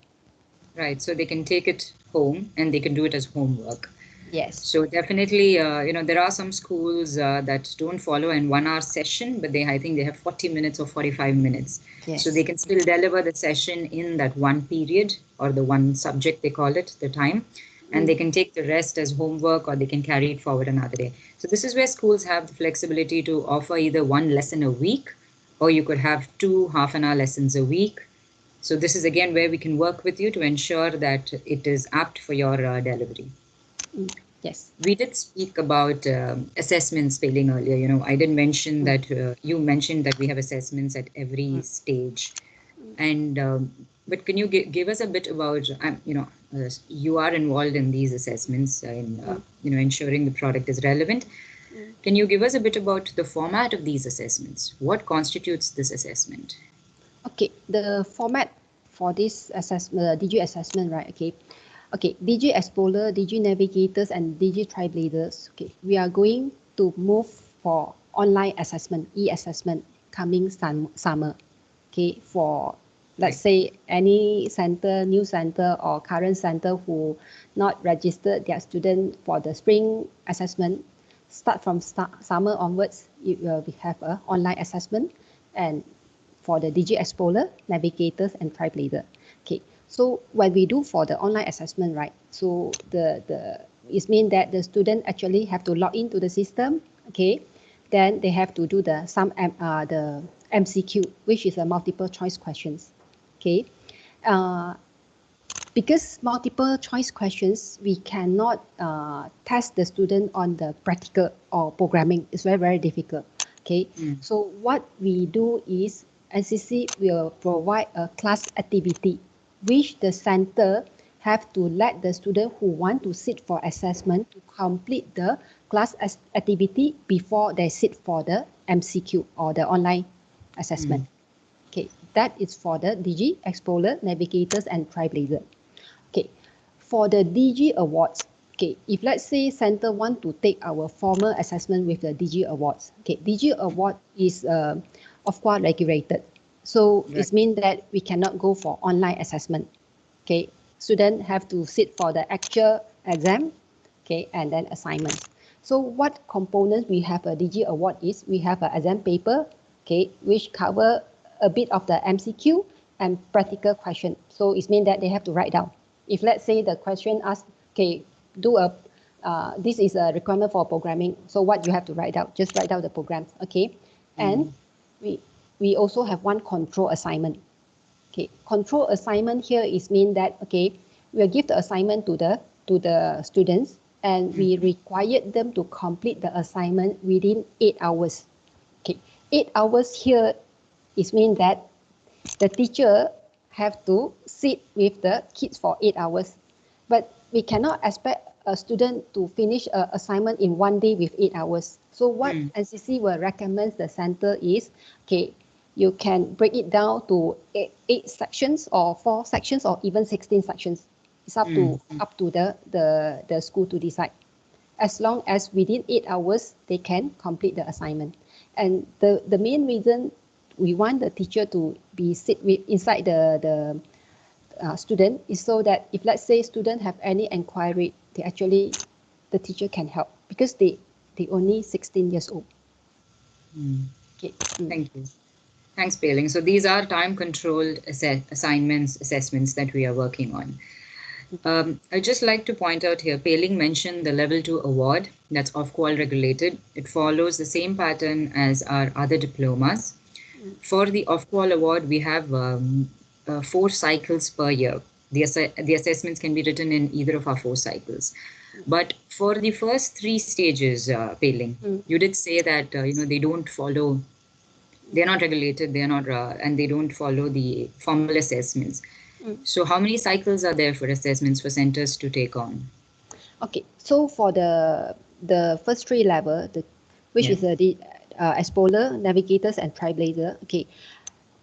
Right, so they can take it home and they can do it as homework. Yes. So definitely, there are some schools that don't follow an 1 hour session, but I think they have 40 minutes or 45 minutes. Yes. So they can still deliver the session in that one period or the one subject, they call it, the time, and they can take the rest as homework or they can carry it forward another day. So this is where schools have the flexibility to offer either one lesson a week, or you could have 2 half-an-hour lessons a week. So this is again where we can work with you to ensure that it is apt for your delivery. Yes. We did speak about assessments, Pei-Ling, earlier. I did mention that you mentioned that we have assessments at every stage. And but can you give us a bit about, you are involved in these assessments in ensuring the product is relevant. Can you give us a bit about the format of these assessments? What constitutes this assessment? Okay, the format for this assessment, Digi assessment, right? Okay, Digi Explorer, Digi Navigators, and Digi Trailblazers. Okay, we are going to move for online assessment, e-assessment coming summer. Okay, for let's say any center, new center or current center who not registered their student for the spring assessment, start from summer onwards, we have an online assessment, and for the Digi Explorer, Navigators, and Trailblazer. Okay, so when we do for the online assessment, right? So it means that the student actually have to log into the system. Okay, then they have to do the MCQ, which is a multiple choice questions. Okay, because multiple choice questions, we cannot test the student on the practical or programming. It's very, very difficult. Okay, so what we do is NCC will provide a class activity, which the center have to let the student who want to sit for assessment to complete the class activity before they sit for the MCQ or the online assessment. Okay, that is for the Digi Explorer, Navigators, and Trailblazer. Okay, for the Digi Awards, okay, if let's say center want to take our formal assessment with the Digi Awards, okay, Digi Award is of course regulated. So it means that we cannot go for online assessment. Okay, students have to sit for the actual exam, okay, and then assignments. So what components we have a Digi Award is, we have an exam paper, okay, which cover a bit of the MCQ and practical question. So it means that they have to write down. If let's say the question asks, okay, this is a requirement for programming. So what you have to write out, just write out the programs, okay? And we also have one control assignment. Okay, control assignment here is mean that, okay, we'll give the assignment to the students, and we require them to complete the assignment within 8 hours. Okay, 8 hours here is mean that the teacher have to sit with the kids for 8 hours. But we cannot expect a student to finish an assignment in 1 day with 8 hours. So what NCC will recommend the center is, okay, you can break it down to 8 sections or 4 sections or even 16 sections. It's up to the school to decide. As long as within 8 hours, they can complete the assignment. And the main reason we want the teacher to be sit with inside the student is so that if let's say student have any inquiry, the teacher can help, because they only 16 years old. Okay. Thank you. Thanks, Pei-Ling. So these are time-controlled assessments that we are working on. I'd just like to point out here, Pei-Ling mentioned the Level 2 award that's off-qual regulated. It follows the same pattern as our other diplomas. For the off-qual award, we have 4 cycles per year. The assessments can be written in either of our 4 cycles. But for the first 3 stages, Pei-Ling, you did say that they don't follow. They're not regulated. They're not, and they don't follow the formal assessments. So how many cycles are there for assessments for centers to take on? Okay, so for the first three level, which is the Explorer, Navigators, and Trailblazer. Okay,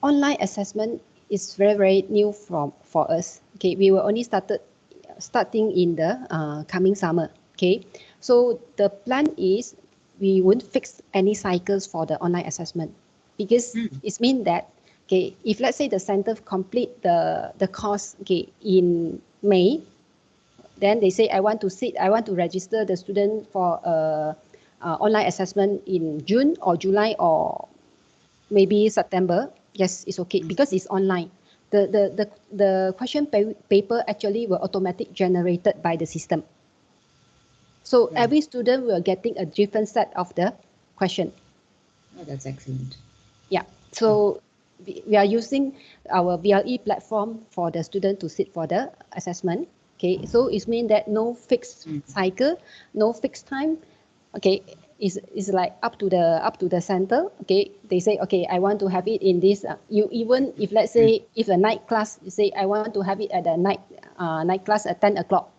online assessment is very new for us. Okay, we were only starting in the coming summer. Okay, so the plan is we won't fix any cycles for the online assessment because it means that okay, if let's say the center complete the course okay in May, then they say I want to register the student for online assessment in June or July or maybe September. Yes, it's okay because it's online. The question paper actually will automatic generated by the system. So every student will getting a different set of the question. Oh, that's excellent. Yeah. So we are using our VLE platform for the student to sit for the assessment. Okay. So it means that no fixed cycle, no fixed time. Okay. Is like up to the center. Okay. They say, okay, I want to have it in this. You even if let's say if a night class, you say I want to have it at the night class at 10 o'clock.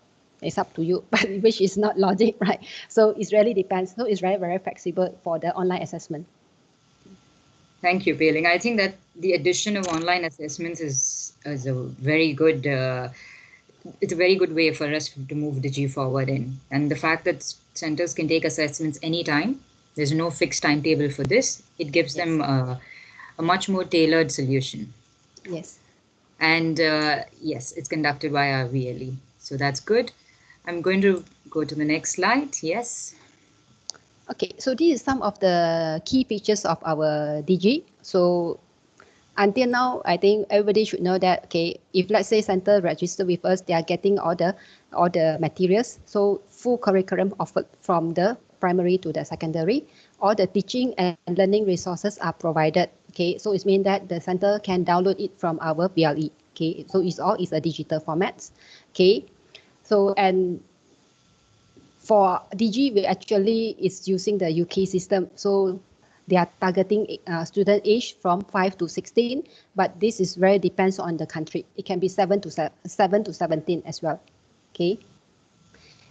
It's up to you, but which is not logic, right? So it really depends. So it's very flexible for the online assessment. Thank you, Pei-Ling. I think that the addition of online assessments is a very good it's a very good way for us to move Digi forward in. And the fact that centers can take assessments anytime, there's no fixed timetable for this, it gives them a much more tailored solution. Yes. And yes, it's conducted by our VLE. So that's good. I'm going to go to the next slide. Yes. Okay, so this is some of the key features of our Digi. So until now, I think everybody should know that, okay, if let's say center register with us, they are getting all the materials. So full curriculum offered from the primary to the secondary. All the teaching and learning resources are provided. Okay, so it means that the center can download it from our VLE. Okay, so it's a digital format. Okay, so and for Digi, we actually is using the UK system. So they are targeting student age from 5 to 16, but this is very depends on the country. It can be 7 to 17 as well. Okay.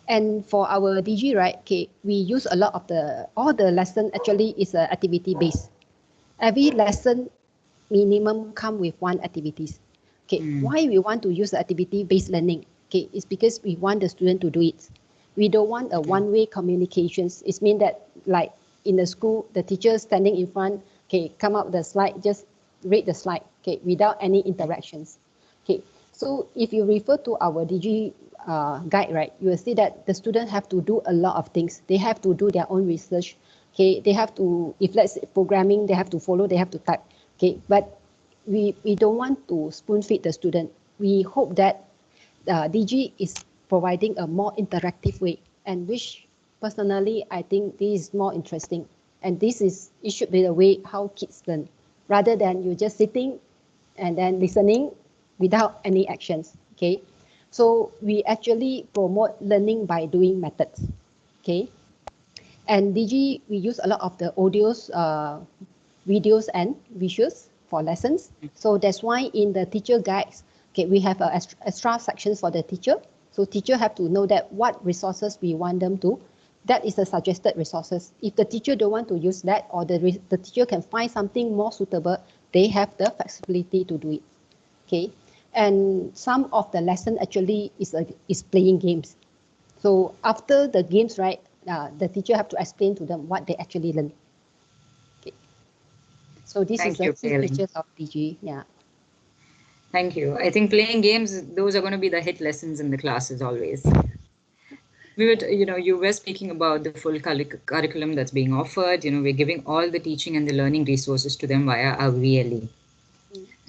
And for our Digi, right? Okay, we use a lot of all the lesson actually is activity based. Every lesson minimum come with one activities. Okay, why we want to use the activity based learning? Okay, it's because we want the student to do it. We don't want a one-way communications. It means that like in the school, the teacher standing in front, okay, come up the slide, just read the slide, okay, without any interactions. Okay, so if you refer to our Digi guide, right, you will see that the students have to do a lot of things. They have to do their own research. Okay, they have to, if let's say programming, they have to follow, they have to type. Okay, but we don't want to spoon feed the student. We hope that Digi is providing a more interactive way, and which personally I think this is more interesting. And it should be the way how kids learn, rather than you just sitting and then listening without any actions. Okay, so we actually promote learning by doing methods. Okay, and Digi we use a lot of the audios, videos and visuals for lessons. So that's why in the teacher guides, okay, we have extra sections for the teacher. So teacher have to know that what resources we want them to. That is the suggested resources. If the teacher don't want to use that, or the teacher can find something more suitable, they have the flexibility to do it. Okay, and some of the lesson actually is playing games. So after the games, right, the teacher have to explain to them what they actually learn. Okay. So this is the key features of Digi. Yeah. Thank you. I think playing games, those are going to be the hit lessons in the classes always. You were speaking about the full curriculum that's being offered. We're giving all the teaching and the learning resources to them via our VLE.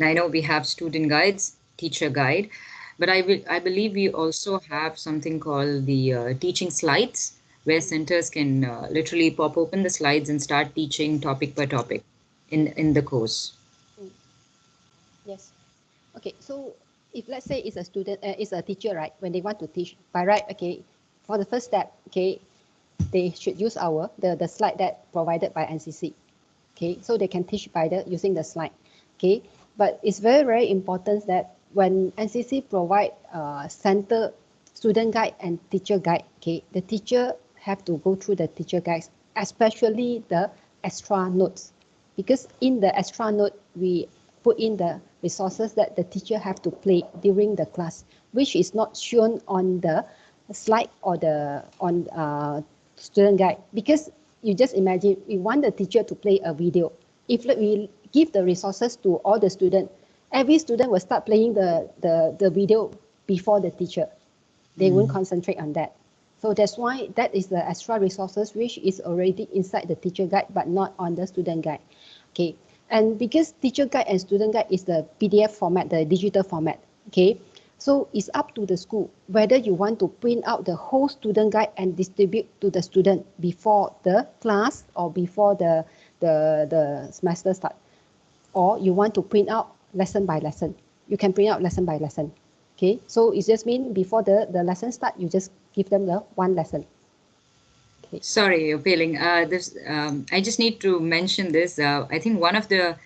Now, I know we have student guides, teacher guide, but I believe we also have something called the teaching slides, where centers can literally pop open the slides and start teaching topic per topic in the course. Yes. Okay, so if let's say it's a student, it's a teacher, right? When they want to teach, by right, okay, for the first step, okay, they should use the slide that provided by NCC. Okay, so they can teach by using the slide. Okay, but it's very important that when NCC provide center student guide and teacher guide. Okay, the teacher have to go through the teacher guides, especially the extra notes, because in the extra note we put in the resources that the teacher have to play during the class, which is not shown on the slide or the student guide. Because you just imagine, we want the teacher to play a video. If we give the resources to all the students, every student will start playing the video before the teacher. They won't concentrate on that. So that's why that is the extra resources which is already inside the teacher guide but not on the student guide. Okay, and because teacher guide and student guide is the PDF format, the digital format. Okay, so it's up to the school whether you want to print out the whole student guide and distribute to the student before the class or before the semester start, or you want to print out lesson by lesson. You can print out lesson by lesson. Okay, so it just means before the lesson start, you just give them the one lesson. Okay. Sorry, Peling. I just need to mention this. I think one of the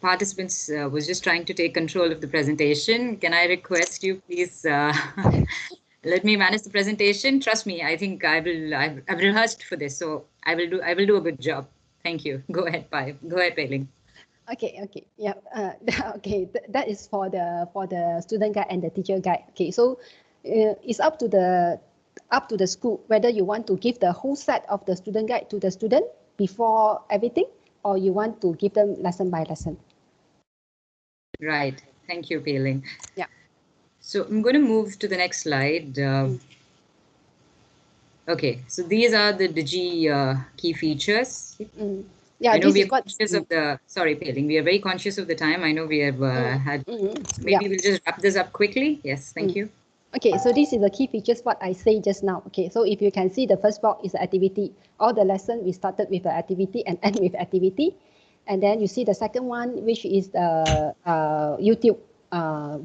participants was just trying to take control of the presentation. Can I request you, please, let me manage the presentation? Trust me, I think I've rehearsed for this, so I will do a good job. Thank you. Go ahead, Peling. Okay, yeah, okay. That is for the student guide and the teacher guide. Okay, so it's up to the school whether you want to give the whole set of the student guide to the student before everything, or you want to give them lesson by lesson. Right. Thank you, Peling. Yeah. So I'm going to move to the next slide. Okay, so these are the Digi key features. Yeah, I know this we is are what. conscious of the. Sorry, Peling. We are very conscious of the time. I know we have had. Maybe we'll just wrap this up quickly. Yes, thank you. Okay, so this is the key features what I say just now. Okay, so if you can see, the first block is the activity. All the lesson we started with the activity and end with activity, and then you see the second one, which is the YouTube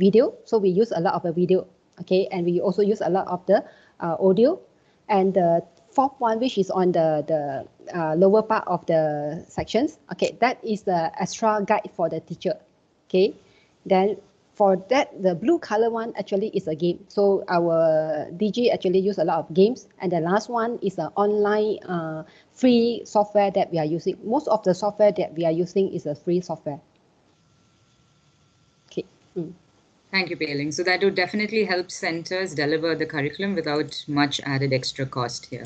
video. So we use a lot of the video. Okay, and we also use a lot of the audio, and the fourth one, which is on the lower part of the sections. Okay, that is the extra guide for the teacher. Okay, then for that, the blue color one actually is a game. So our Digi actually use a lot of games. And the last one is an online free software that we are using. Most of the software that we are using is a free software. Okay. Thank you, Peling. So that would definitely help centers deliver the curriculum without much added extra cost here.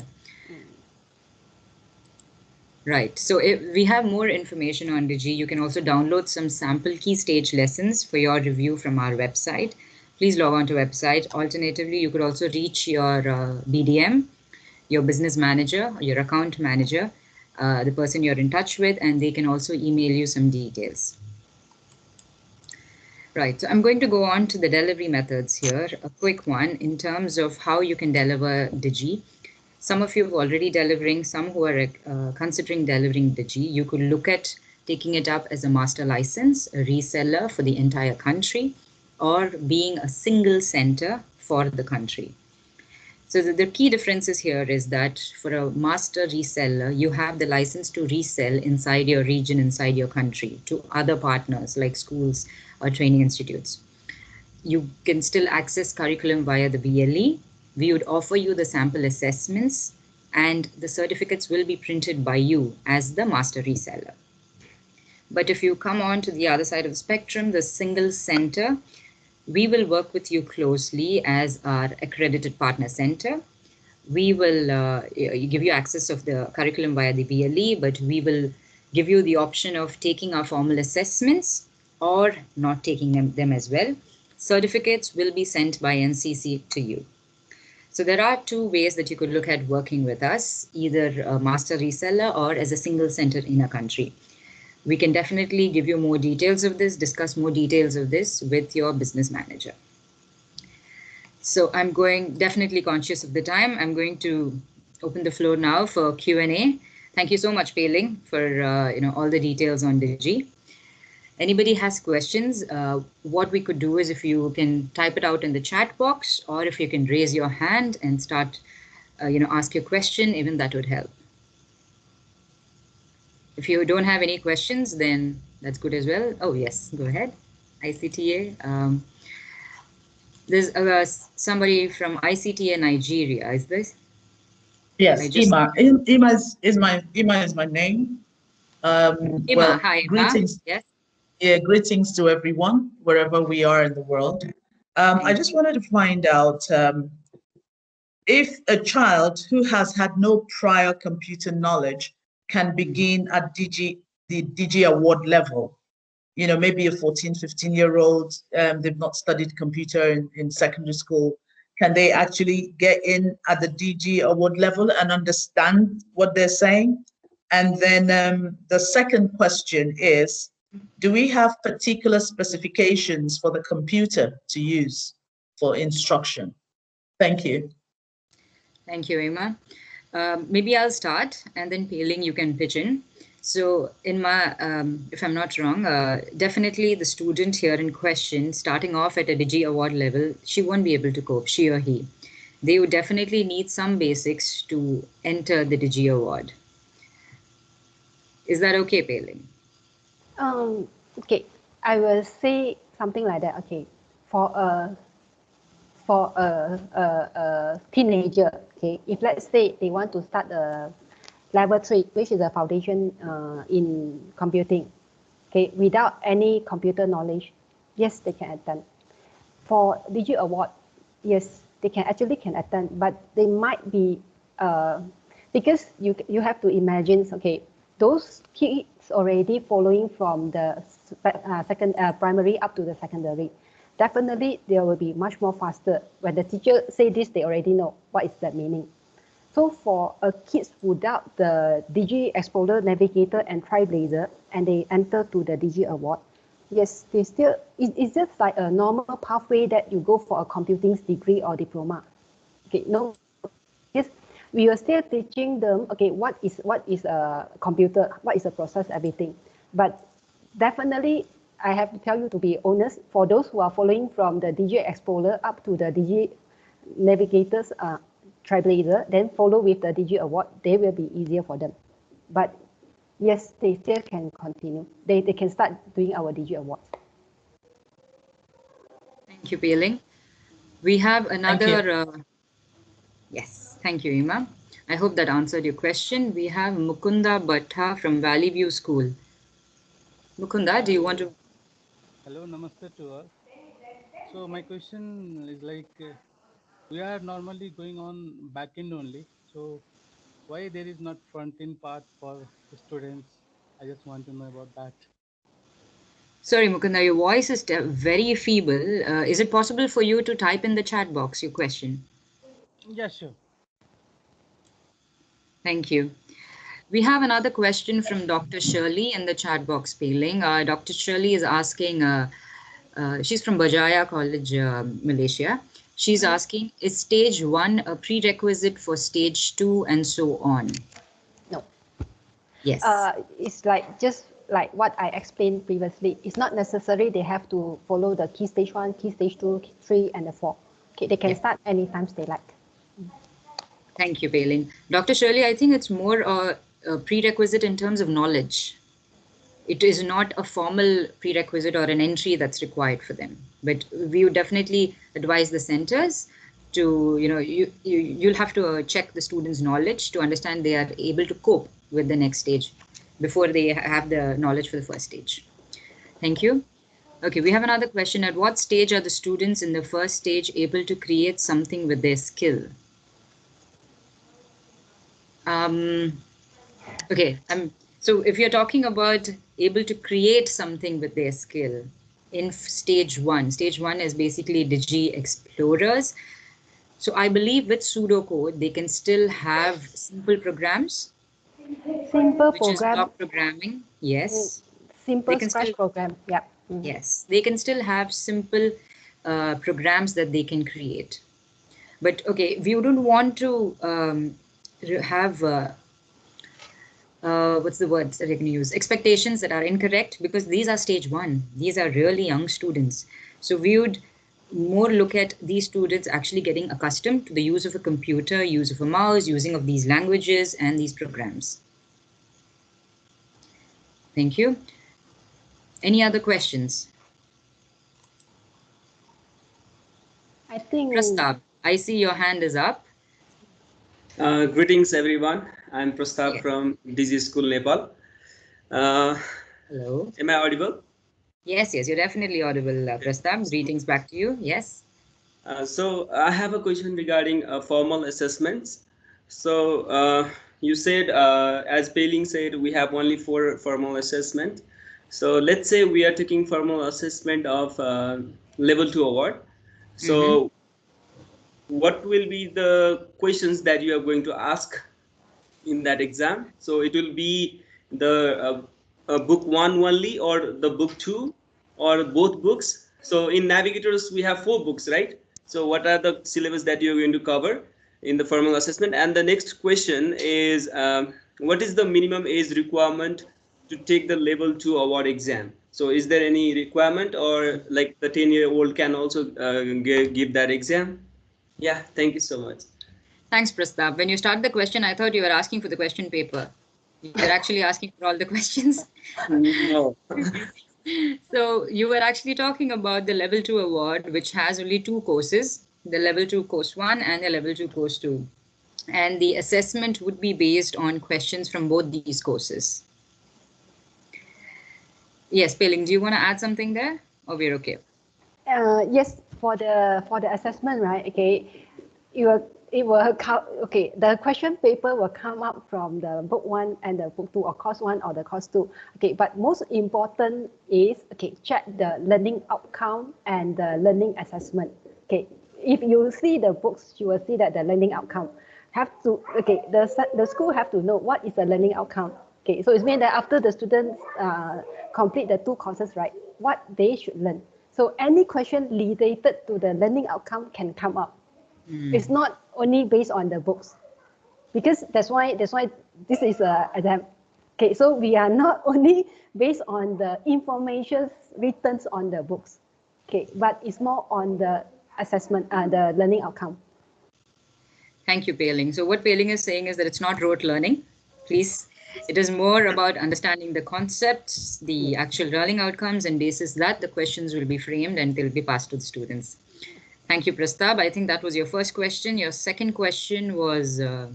Right. So if we have more information on Digi, you can also download some sample key stage lessons for your review from our website. Please log on to website. Alternatively, you could also reach your BDM, your business manager, your account manager, the person you're in touch with, and they can also email you some details. Right, so I'm going to go on to the delivery methods here. A quick one in terms of how you can deliver Digi. Some of you are already delivering, some who are considering delivering Digi. You could look at taking it up as a master license, a reseller for the entire country, or being a single center for the country. So the key differences here is that for a master reseller, you have the license to resell inside your region, inside your country, to other partners like schools or training institutes. You can still access curriculum via the BLE. We would offer you the sample assessments, and the certificates will be printed by you as the master reseller. But if you come on to the other side of the spectrum, the single center, we will work with you closely as our accredited partner center. We will give you access of the curriculum via the BLE, but we will give you the option of taking our formal assessments or not taking them as well. Certificates will be sent by NCC to you. So there are two ways that you could look at working with us, either a master reseller or as a single center in a country. We can definitely give you more details of this, discuss more details of this with your business manager. So I'm definitely conscious of the time. I'm going to open the floor now for Q&A. Thank you so much, Peling, for all the details on Digi. Anybody has questions, what we could do is if you can type it out in the chat box, or if you can raise your hand and start, ask your question, even that would help. If you don't have any questions, then that's good as well. Oh, yes, go ahead. ICTA. There's somebody from ICT in Nigeria. Is this? Yes, Ima. Ima is my name. Ima. Well, Hi, Ima. greetings. Yes. Yeah, greetings to everyone wherever we are in the world. I just wanted to find out if a child who has had no prior computer knowledge can begin at the Digi Award level. You know, maybe a 14, 15-year-old, they've not studied computer in secondary school. Can they actually get in at the Digi Award level and understand what they're saying? And then the second question is, do we have particular specifications for the computer to use for instruction? Thank you. Thank you, Ima. Maybe I'll start, and then Peiling, you can pitch in. So in my, if I'm not wrong, definitely the student here in question, starting off at a Digi Award level, she won't be able to cope, she or he. They would definitely need some basics to enter the Digi Award. Is that okay, Peiling? Okay, I will say something like that. Okay, for a teenager, okay, if let's say they want to start a level 3, which is a foundation in computing, okay, without any computer knowledge, yes, they can attend. For Digi Award, yes, they can attend, but they might be because you have to imagine, okay, those kids already following from the primary up to the secondary. Definitely, they will be much more faster. When the teacher say this, they already know what is that meaning. So for a kids without the Digi Explorer, Navigator, and Trailblazer, and they enter to the Digi Award, yes, they still, it's just like a normal pathway that you go for a computing degree or diploma. Okay, no, yes, we are still teaching them, okay, what is a computer, what is a process, everything. But definitely, I have to tell you, to be honest, for those who are following from the Digi Explorer up to the Digi Navigators, Trailblazer, then follow with the Digi Award, they will be easier for them. But yes, they still can continue. They can start doing our Digi Awards. Thank you, Peiling. We have another, yes, thank you, Ima. I hope that answered your question. We have Mukunda Bhatta from Valley View School. Mukunda, do you want to? Hello, namaste to all. So my question is like, we are normally going on back end only. So why there is not front end part for students? I just want to know about that. Sorry, Mukunda, your voice is very feeble. Is it possible for you to type in the chat box your question? Yeah, sure. Thank you. We have another question from Dr. Shirley in the chat box, Peiling. Dr. Shirley is asking, she's from Bajaya College, Malaysia. She's asking, is stage 1 a prerequisite for stage 2 and so on? No. Yes. It's like just like what I explained previously. It's not necessary they have to follow the key stage 1, key stage 2, 3, and the 4. Okay, they can start anytime they like. Thank you, Peiling. Dr. Shirley, I think it's more a prerequisite in terms of knowledge. It is not a formal prerequisite or an entry that's required for them. But we would definitely advise the centers to, you'll have to check the students' knowledge to understand they are able to cope with the next stage before they have the knowledge for the first stage. Thank you. Okay, we have another question. At what stage are the students in the first stage able to create something with their skill? Okay, so if you're talking about able to create something with their skill in stage 1, stage 1 is basically Digi Explorers. So I believe with pseudocode, they can still have simple programs. Simple which program. Is block programming, yes. Simple scratch program, yeah. Mm-hmm. Yes, they can still have simple programs that they can create. But okay, we wouldn't want to have what's the word that I can use? Expectations that are incorrect, because these are stage 1. These are really young students. So we would more look at these students actually getting accustomed to the use of a computer, use of a mouse, using of these languages and these programs. Thank you. Any other questions? I think. Prastab, I see your hand is up. Greetings, everyone. I'm Prastab Yes. from Digi School, Nepal. Hello. Am I audible? Yes, you're definitely audible, Prastab. Greetings back to you. Yes. So I have a question regarding formal assessments. So you said, as Peiling said, we have only 4 formal assessment. So let's say we are taking formal assessment of level 2 award. So what will be the questions that you are going to ask in that exam? So it will be the book 1 only, or the book 2, or both books? So in navigators we have 4 books, right? So what are the syllabus that you're going to cover in the formal assessment? And the next question is, what is the minimum age requirement to take the level 2 award exam? So is there any requirement, or like the 10-year-old can also give that exam? Yeah, thank you so much. Thanks, Prastab. When you start the question, I thought you were asking for the question paper. You're actually asking for all the questions. No. So you were actually talking about the level 2 award, which has only 2 courses, the level 2 course 1 and the level 2 course 2. And the assessment would be based on questions from both these courses. Yes, Peiling, do you want to add something there, or we're okay? Yes, for the assessment, right? Okay, the question paper will come up from the book 1 and the book 2, or course 1 or the course 2. Okay, but most important is, okay, check the learning outcome and the learning assessment. Okay, if you see the books, you will see that the learning outcome have to, okay, the school have to know what is the learning outcome. Okay, so it means that after the students complete the 2 courses, right, what they should learn. So any question related to the learning outcome can come up. It's not only based on the books, because that's why this is a exam. Okay, so we are not only based on the information written on the books. Okay, but it's more on the assessment, the learning outcome. Thank you, Peiling. So what Peiling is saying is that it's not rote learning, please. It is more about understanding the concepts, the actual learning outcomes, and basis that the questions will be framed and they'll be passed to the students. Thank you, Prastab. I think that was your first question. Your second question was about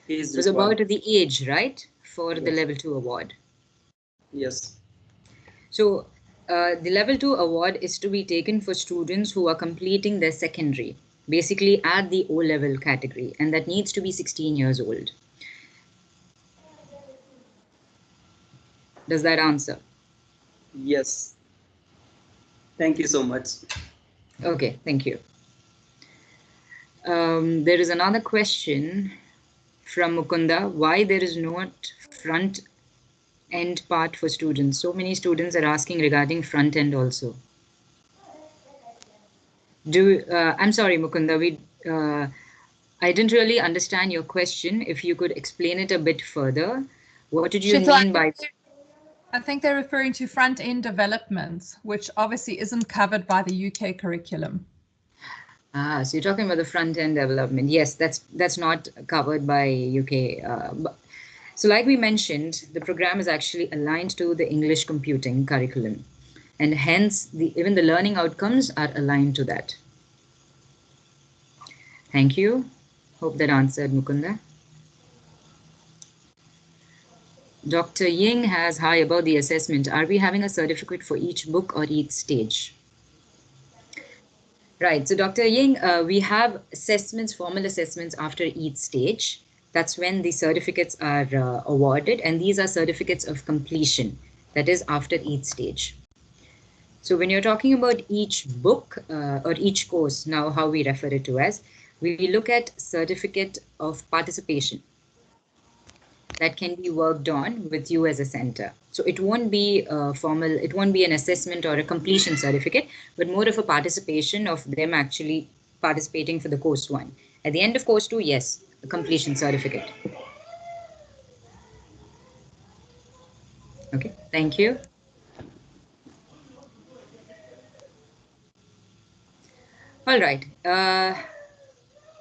the age, right, for the level 2 award. Yes. So the level 2 award is to be taken for students who are completing their secondary, basically at the O-level category, and that needs to be 16 years old. Does that answer? Yes. Thank you so much. Okay, thank you. There is another question from Mukunda. Why there is not front end part for students? So many students are asking regarding front end also. I'm sorry, Mukunda, I didn't really understand your question. If you could explain it a bit further. What did you mean by... I think they're referring to front-end development, which obviously isn't covered by the UK curriculum. So you're talking about the front-end development. Yes, that's not covered by UK. So like we mentioned, the program is actually aligned to the English computing curriculum. And hence, even the learning outcomes are aligned to that. Thank you. Hope that answered, Mukunda. Dr. Ying has, hi, about the assessment. Are we having a certificate for each book or each stage? Right, so Dr. Ying, we have assessments, formal assessments after each stage. That's when the certificates are awarded, and these are certificates of completion, that is after each stage. So when you're talking about each book or each course, now how we refer it to as, we look at certificate of participation that can be worked on with you as a center. So it won't be formal, it won't be an assessment or a completion certificate, but more of a participation of them actually participating for the course 1. At the end of course 2, yes, a completion certificate. Okay, thank you. All right.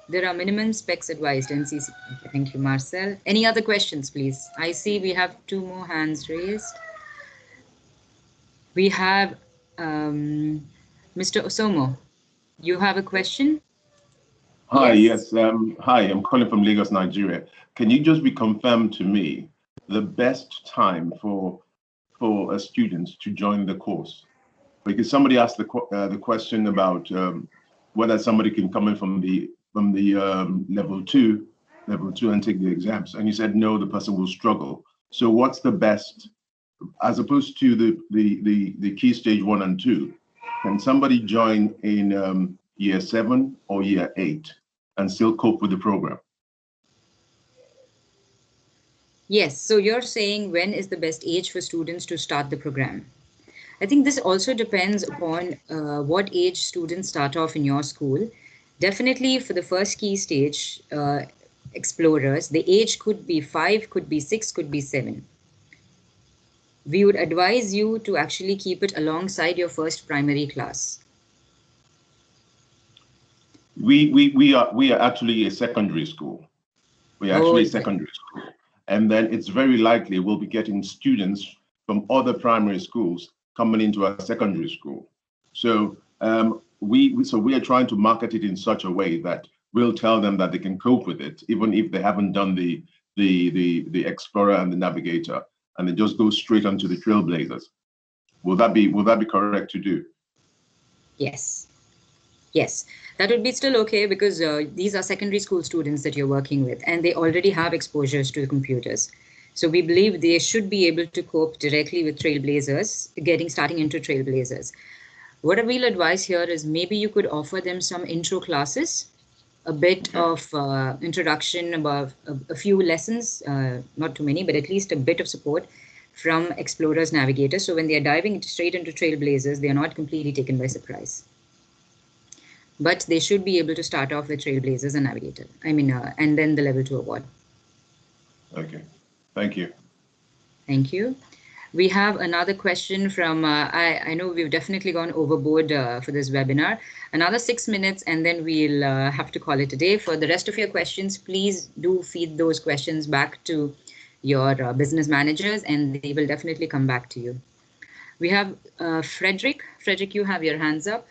There are minimum specs advised, NCC. Okay, thank you, Marcel. Any other questions, please? I see we have 2 more hands raised. We have Mr. Osomo. You have a question? Hi, yes. Hi, I'm calling from Lagos, Nigeria. Can you just reconfirm to me the best time for students to join the course? Because somebody asked the question about whether somebody can come in from the level two and take the exams, and you said no, the person will struggle. So what's the best, as opposed to the key stage 1 and 2? Can somebody join in year 7 or year 8 and still cope with the program? Yes, so you're saying when is the best age for students to start the program? I think this also depends upon what age students start off in your school. Definitely for the first key stage, explorers, the age could be 5, could be 6, could be 7. We would advise you to actually keep it alongside your first primary class. We are actually a secondary school. We are actually a secondary school. And then it's very likely we'll be getting students from other primary schools coming into our secondary school. So we are trying to market it in such a way that we'll tell them that they can cope with it, even if they haven't done the Explorer and the Navigator, and they just go straight onto the Trailblazers. Will that be correct to do? Yes. Yes, that would be still okay, because these are secondary school students that you're working with, and they already have exposures to the computers. So we believe they should be able to cope directly with Trailblazers, starting into Trailblazers. What I will advise here is maybe you could offer them some intro classes, a bit of introduction, about a few lessons, not too many, but at least a bit of support from Explorers, Navigators. So when they are diving straight into Trailblazers, they are not completely taken by surprise. But they should be able to start off with Trailblazers and Navigator. And then the level 2 award. Okay, thank you. Thank you. We have another question from, I know we've definitely gone overboard for this webinar. Another 6 minutes, and then we'll have to call it a day. For the rest of your questions, please do feed those questions back to your business managers, and they will definitely come back to you. We have Frederick. Frederick, you have your hands up.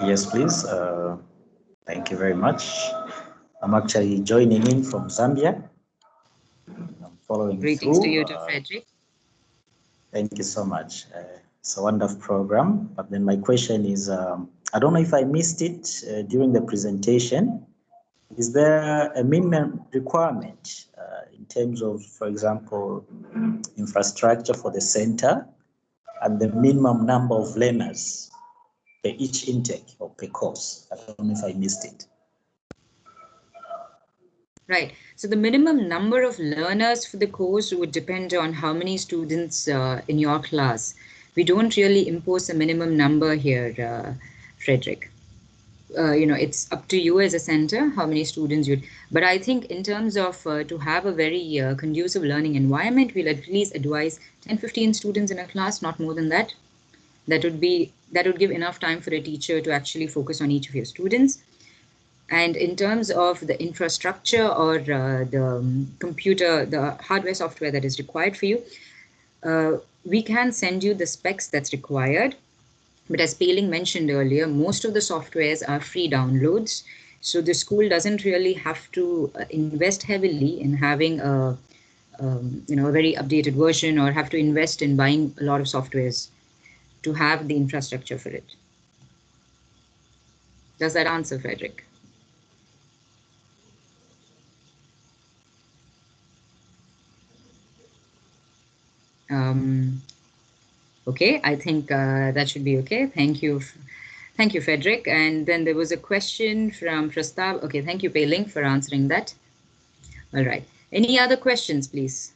Yes, please. Thank you very much. I'm actually joining in from Zambia. I'm following Greetings through. To you too, Frederick. Thank you so much. It's a wonderful program. But then my question is, I don't know if I missed it during the presentation. Is there a minimum requirement in terms of, for example, infrastructure for the center and the minimum number of learners per each intake or per course? I don't know if I missed it. Right. So the minimum number of learners for the course would depend on how many students in your class. We don't really impose a minimum number here, Frederick. It's up to you as a center how many students you'd. But I think in terms of to have a very conducive learning environment, we'll at least advise 10-15 students in a class, not more than that. That would give enough time for a teacher to actually focus on each of your students. And in terms of the infrastructure or the computer, the hardware, software that is required for you, we can send you the specs that's required. But as Peiling mentioned earlier, most of the softwares are free downloads. So the school doesn't really have to invest heavily in having a very updated version, or have to invest in buying a lot of softwares to have the infrastructure for it. Does that answer, Frederick? Okay, I think that should be okay. Thank you. Thank you, Frederick. And then there was a question from Prastav. Okay, thank you, Peiling, for answering that. All right. Any other questions, please?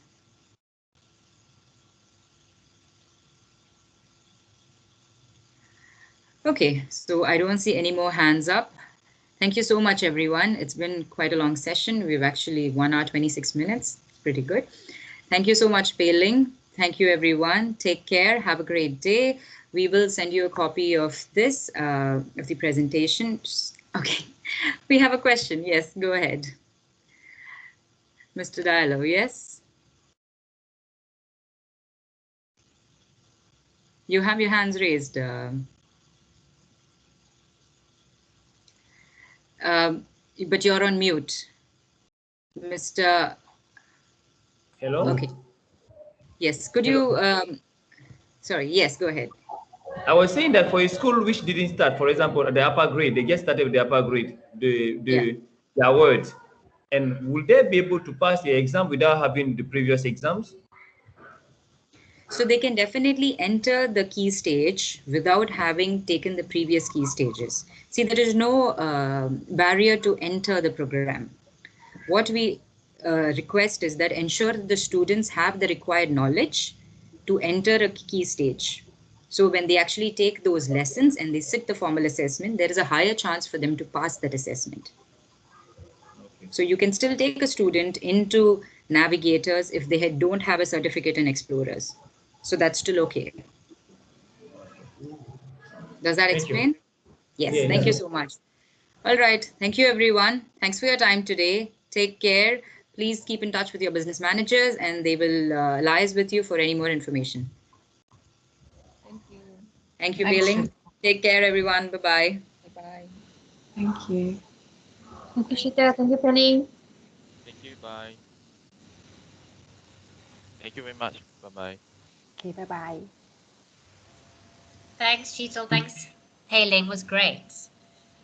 Okay, so I don't see any more hands up. Thank you so much, everyone. It's been quite a long session. We've actually 1 hour, 26 minutes. It's pretty good. Thank you so much, Peiling. Thank you, everyone. Take care. Have a great day. We will send you a copy of this, of the presentation. Okay, we have a question. Yes, go ahead. Mr. Diallo, yes? You have your hands raised. But you're on mute, Mr. Hello? Okay. Yes, could you, sorry, yes, go ahead. I was saying that for a school which didn't start, for example, at the upper grade, they just started with the upper grade, the awards. And will they be able to pass the exam without having the previous exams? So they can definitely enter the key stage without having taken the previous key stages. See, there is no barrier to enter the program. What we request is that ensure that the students have the required knowledge to enter a key stage. So when they actually take those lessons and they sit the formal assessment, there is a higher chance for them to pass that assessment. Okay. So you can still take a student into navigators if they don't have a certificate in explorers. So that's still okay. Does that explain? Yes, Yeah, thank you so much. All right, thank you everyone. Thanks for your time today. Take care. Please keep in touch with your business managers and they will liaise with you for any more information. Thank you. Thank you, Bailing. Take care everyone. Bye-bye. Bye-bye. Thank you. Thank you, Shita. Thank you, Penny. Thank you. Bye. Thank you very much. Bye-bye. Okay, bye-bye. Thanks, Sheetal. Thanks, Hailing. Was great.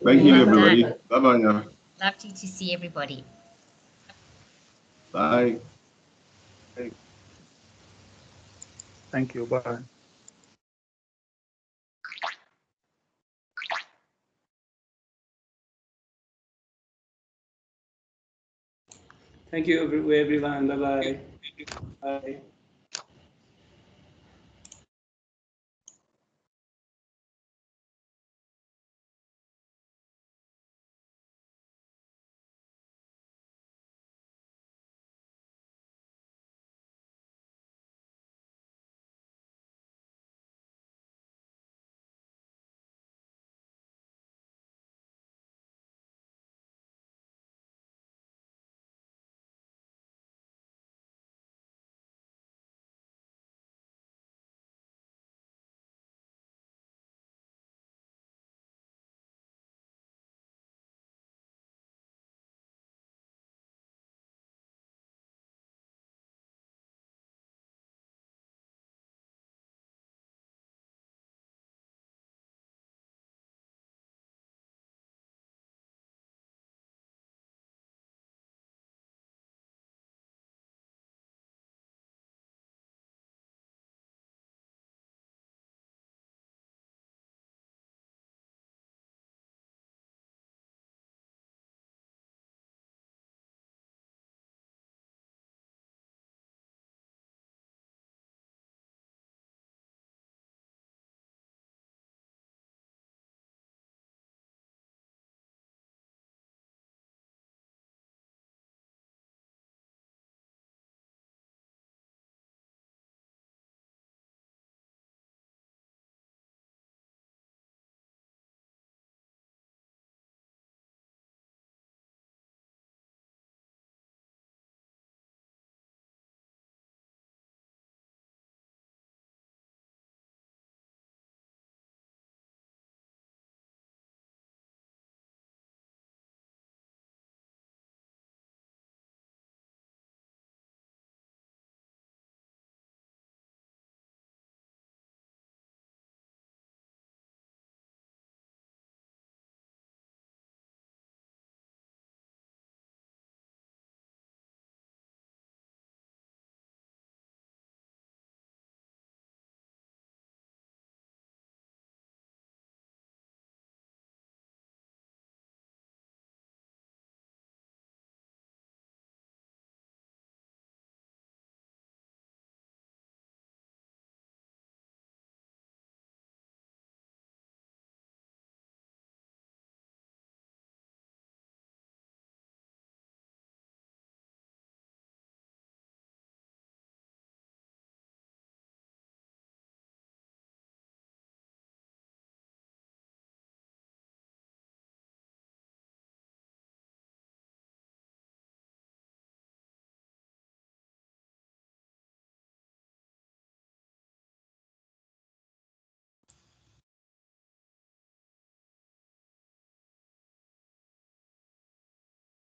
Thank you, Well everybody. done. Bye-bye now. Lovely to see everybody. Bye. Thank you. Bye. Thank you, everyone. Bye-bye. Bye.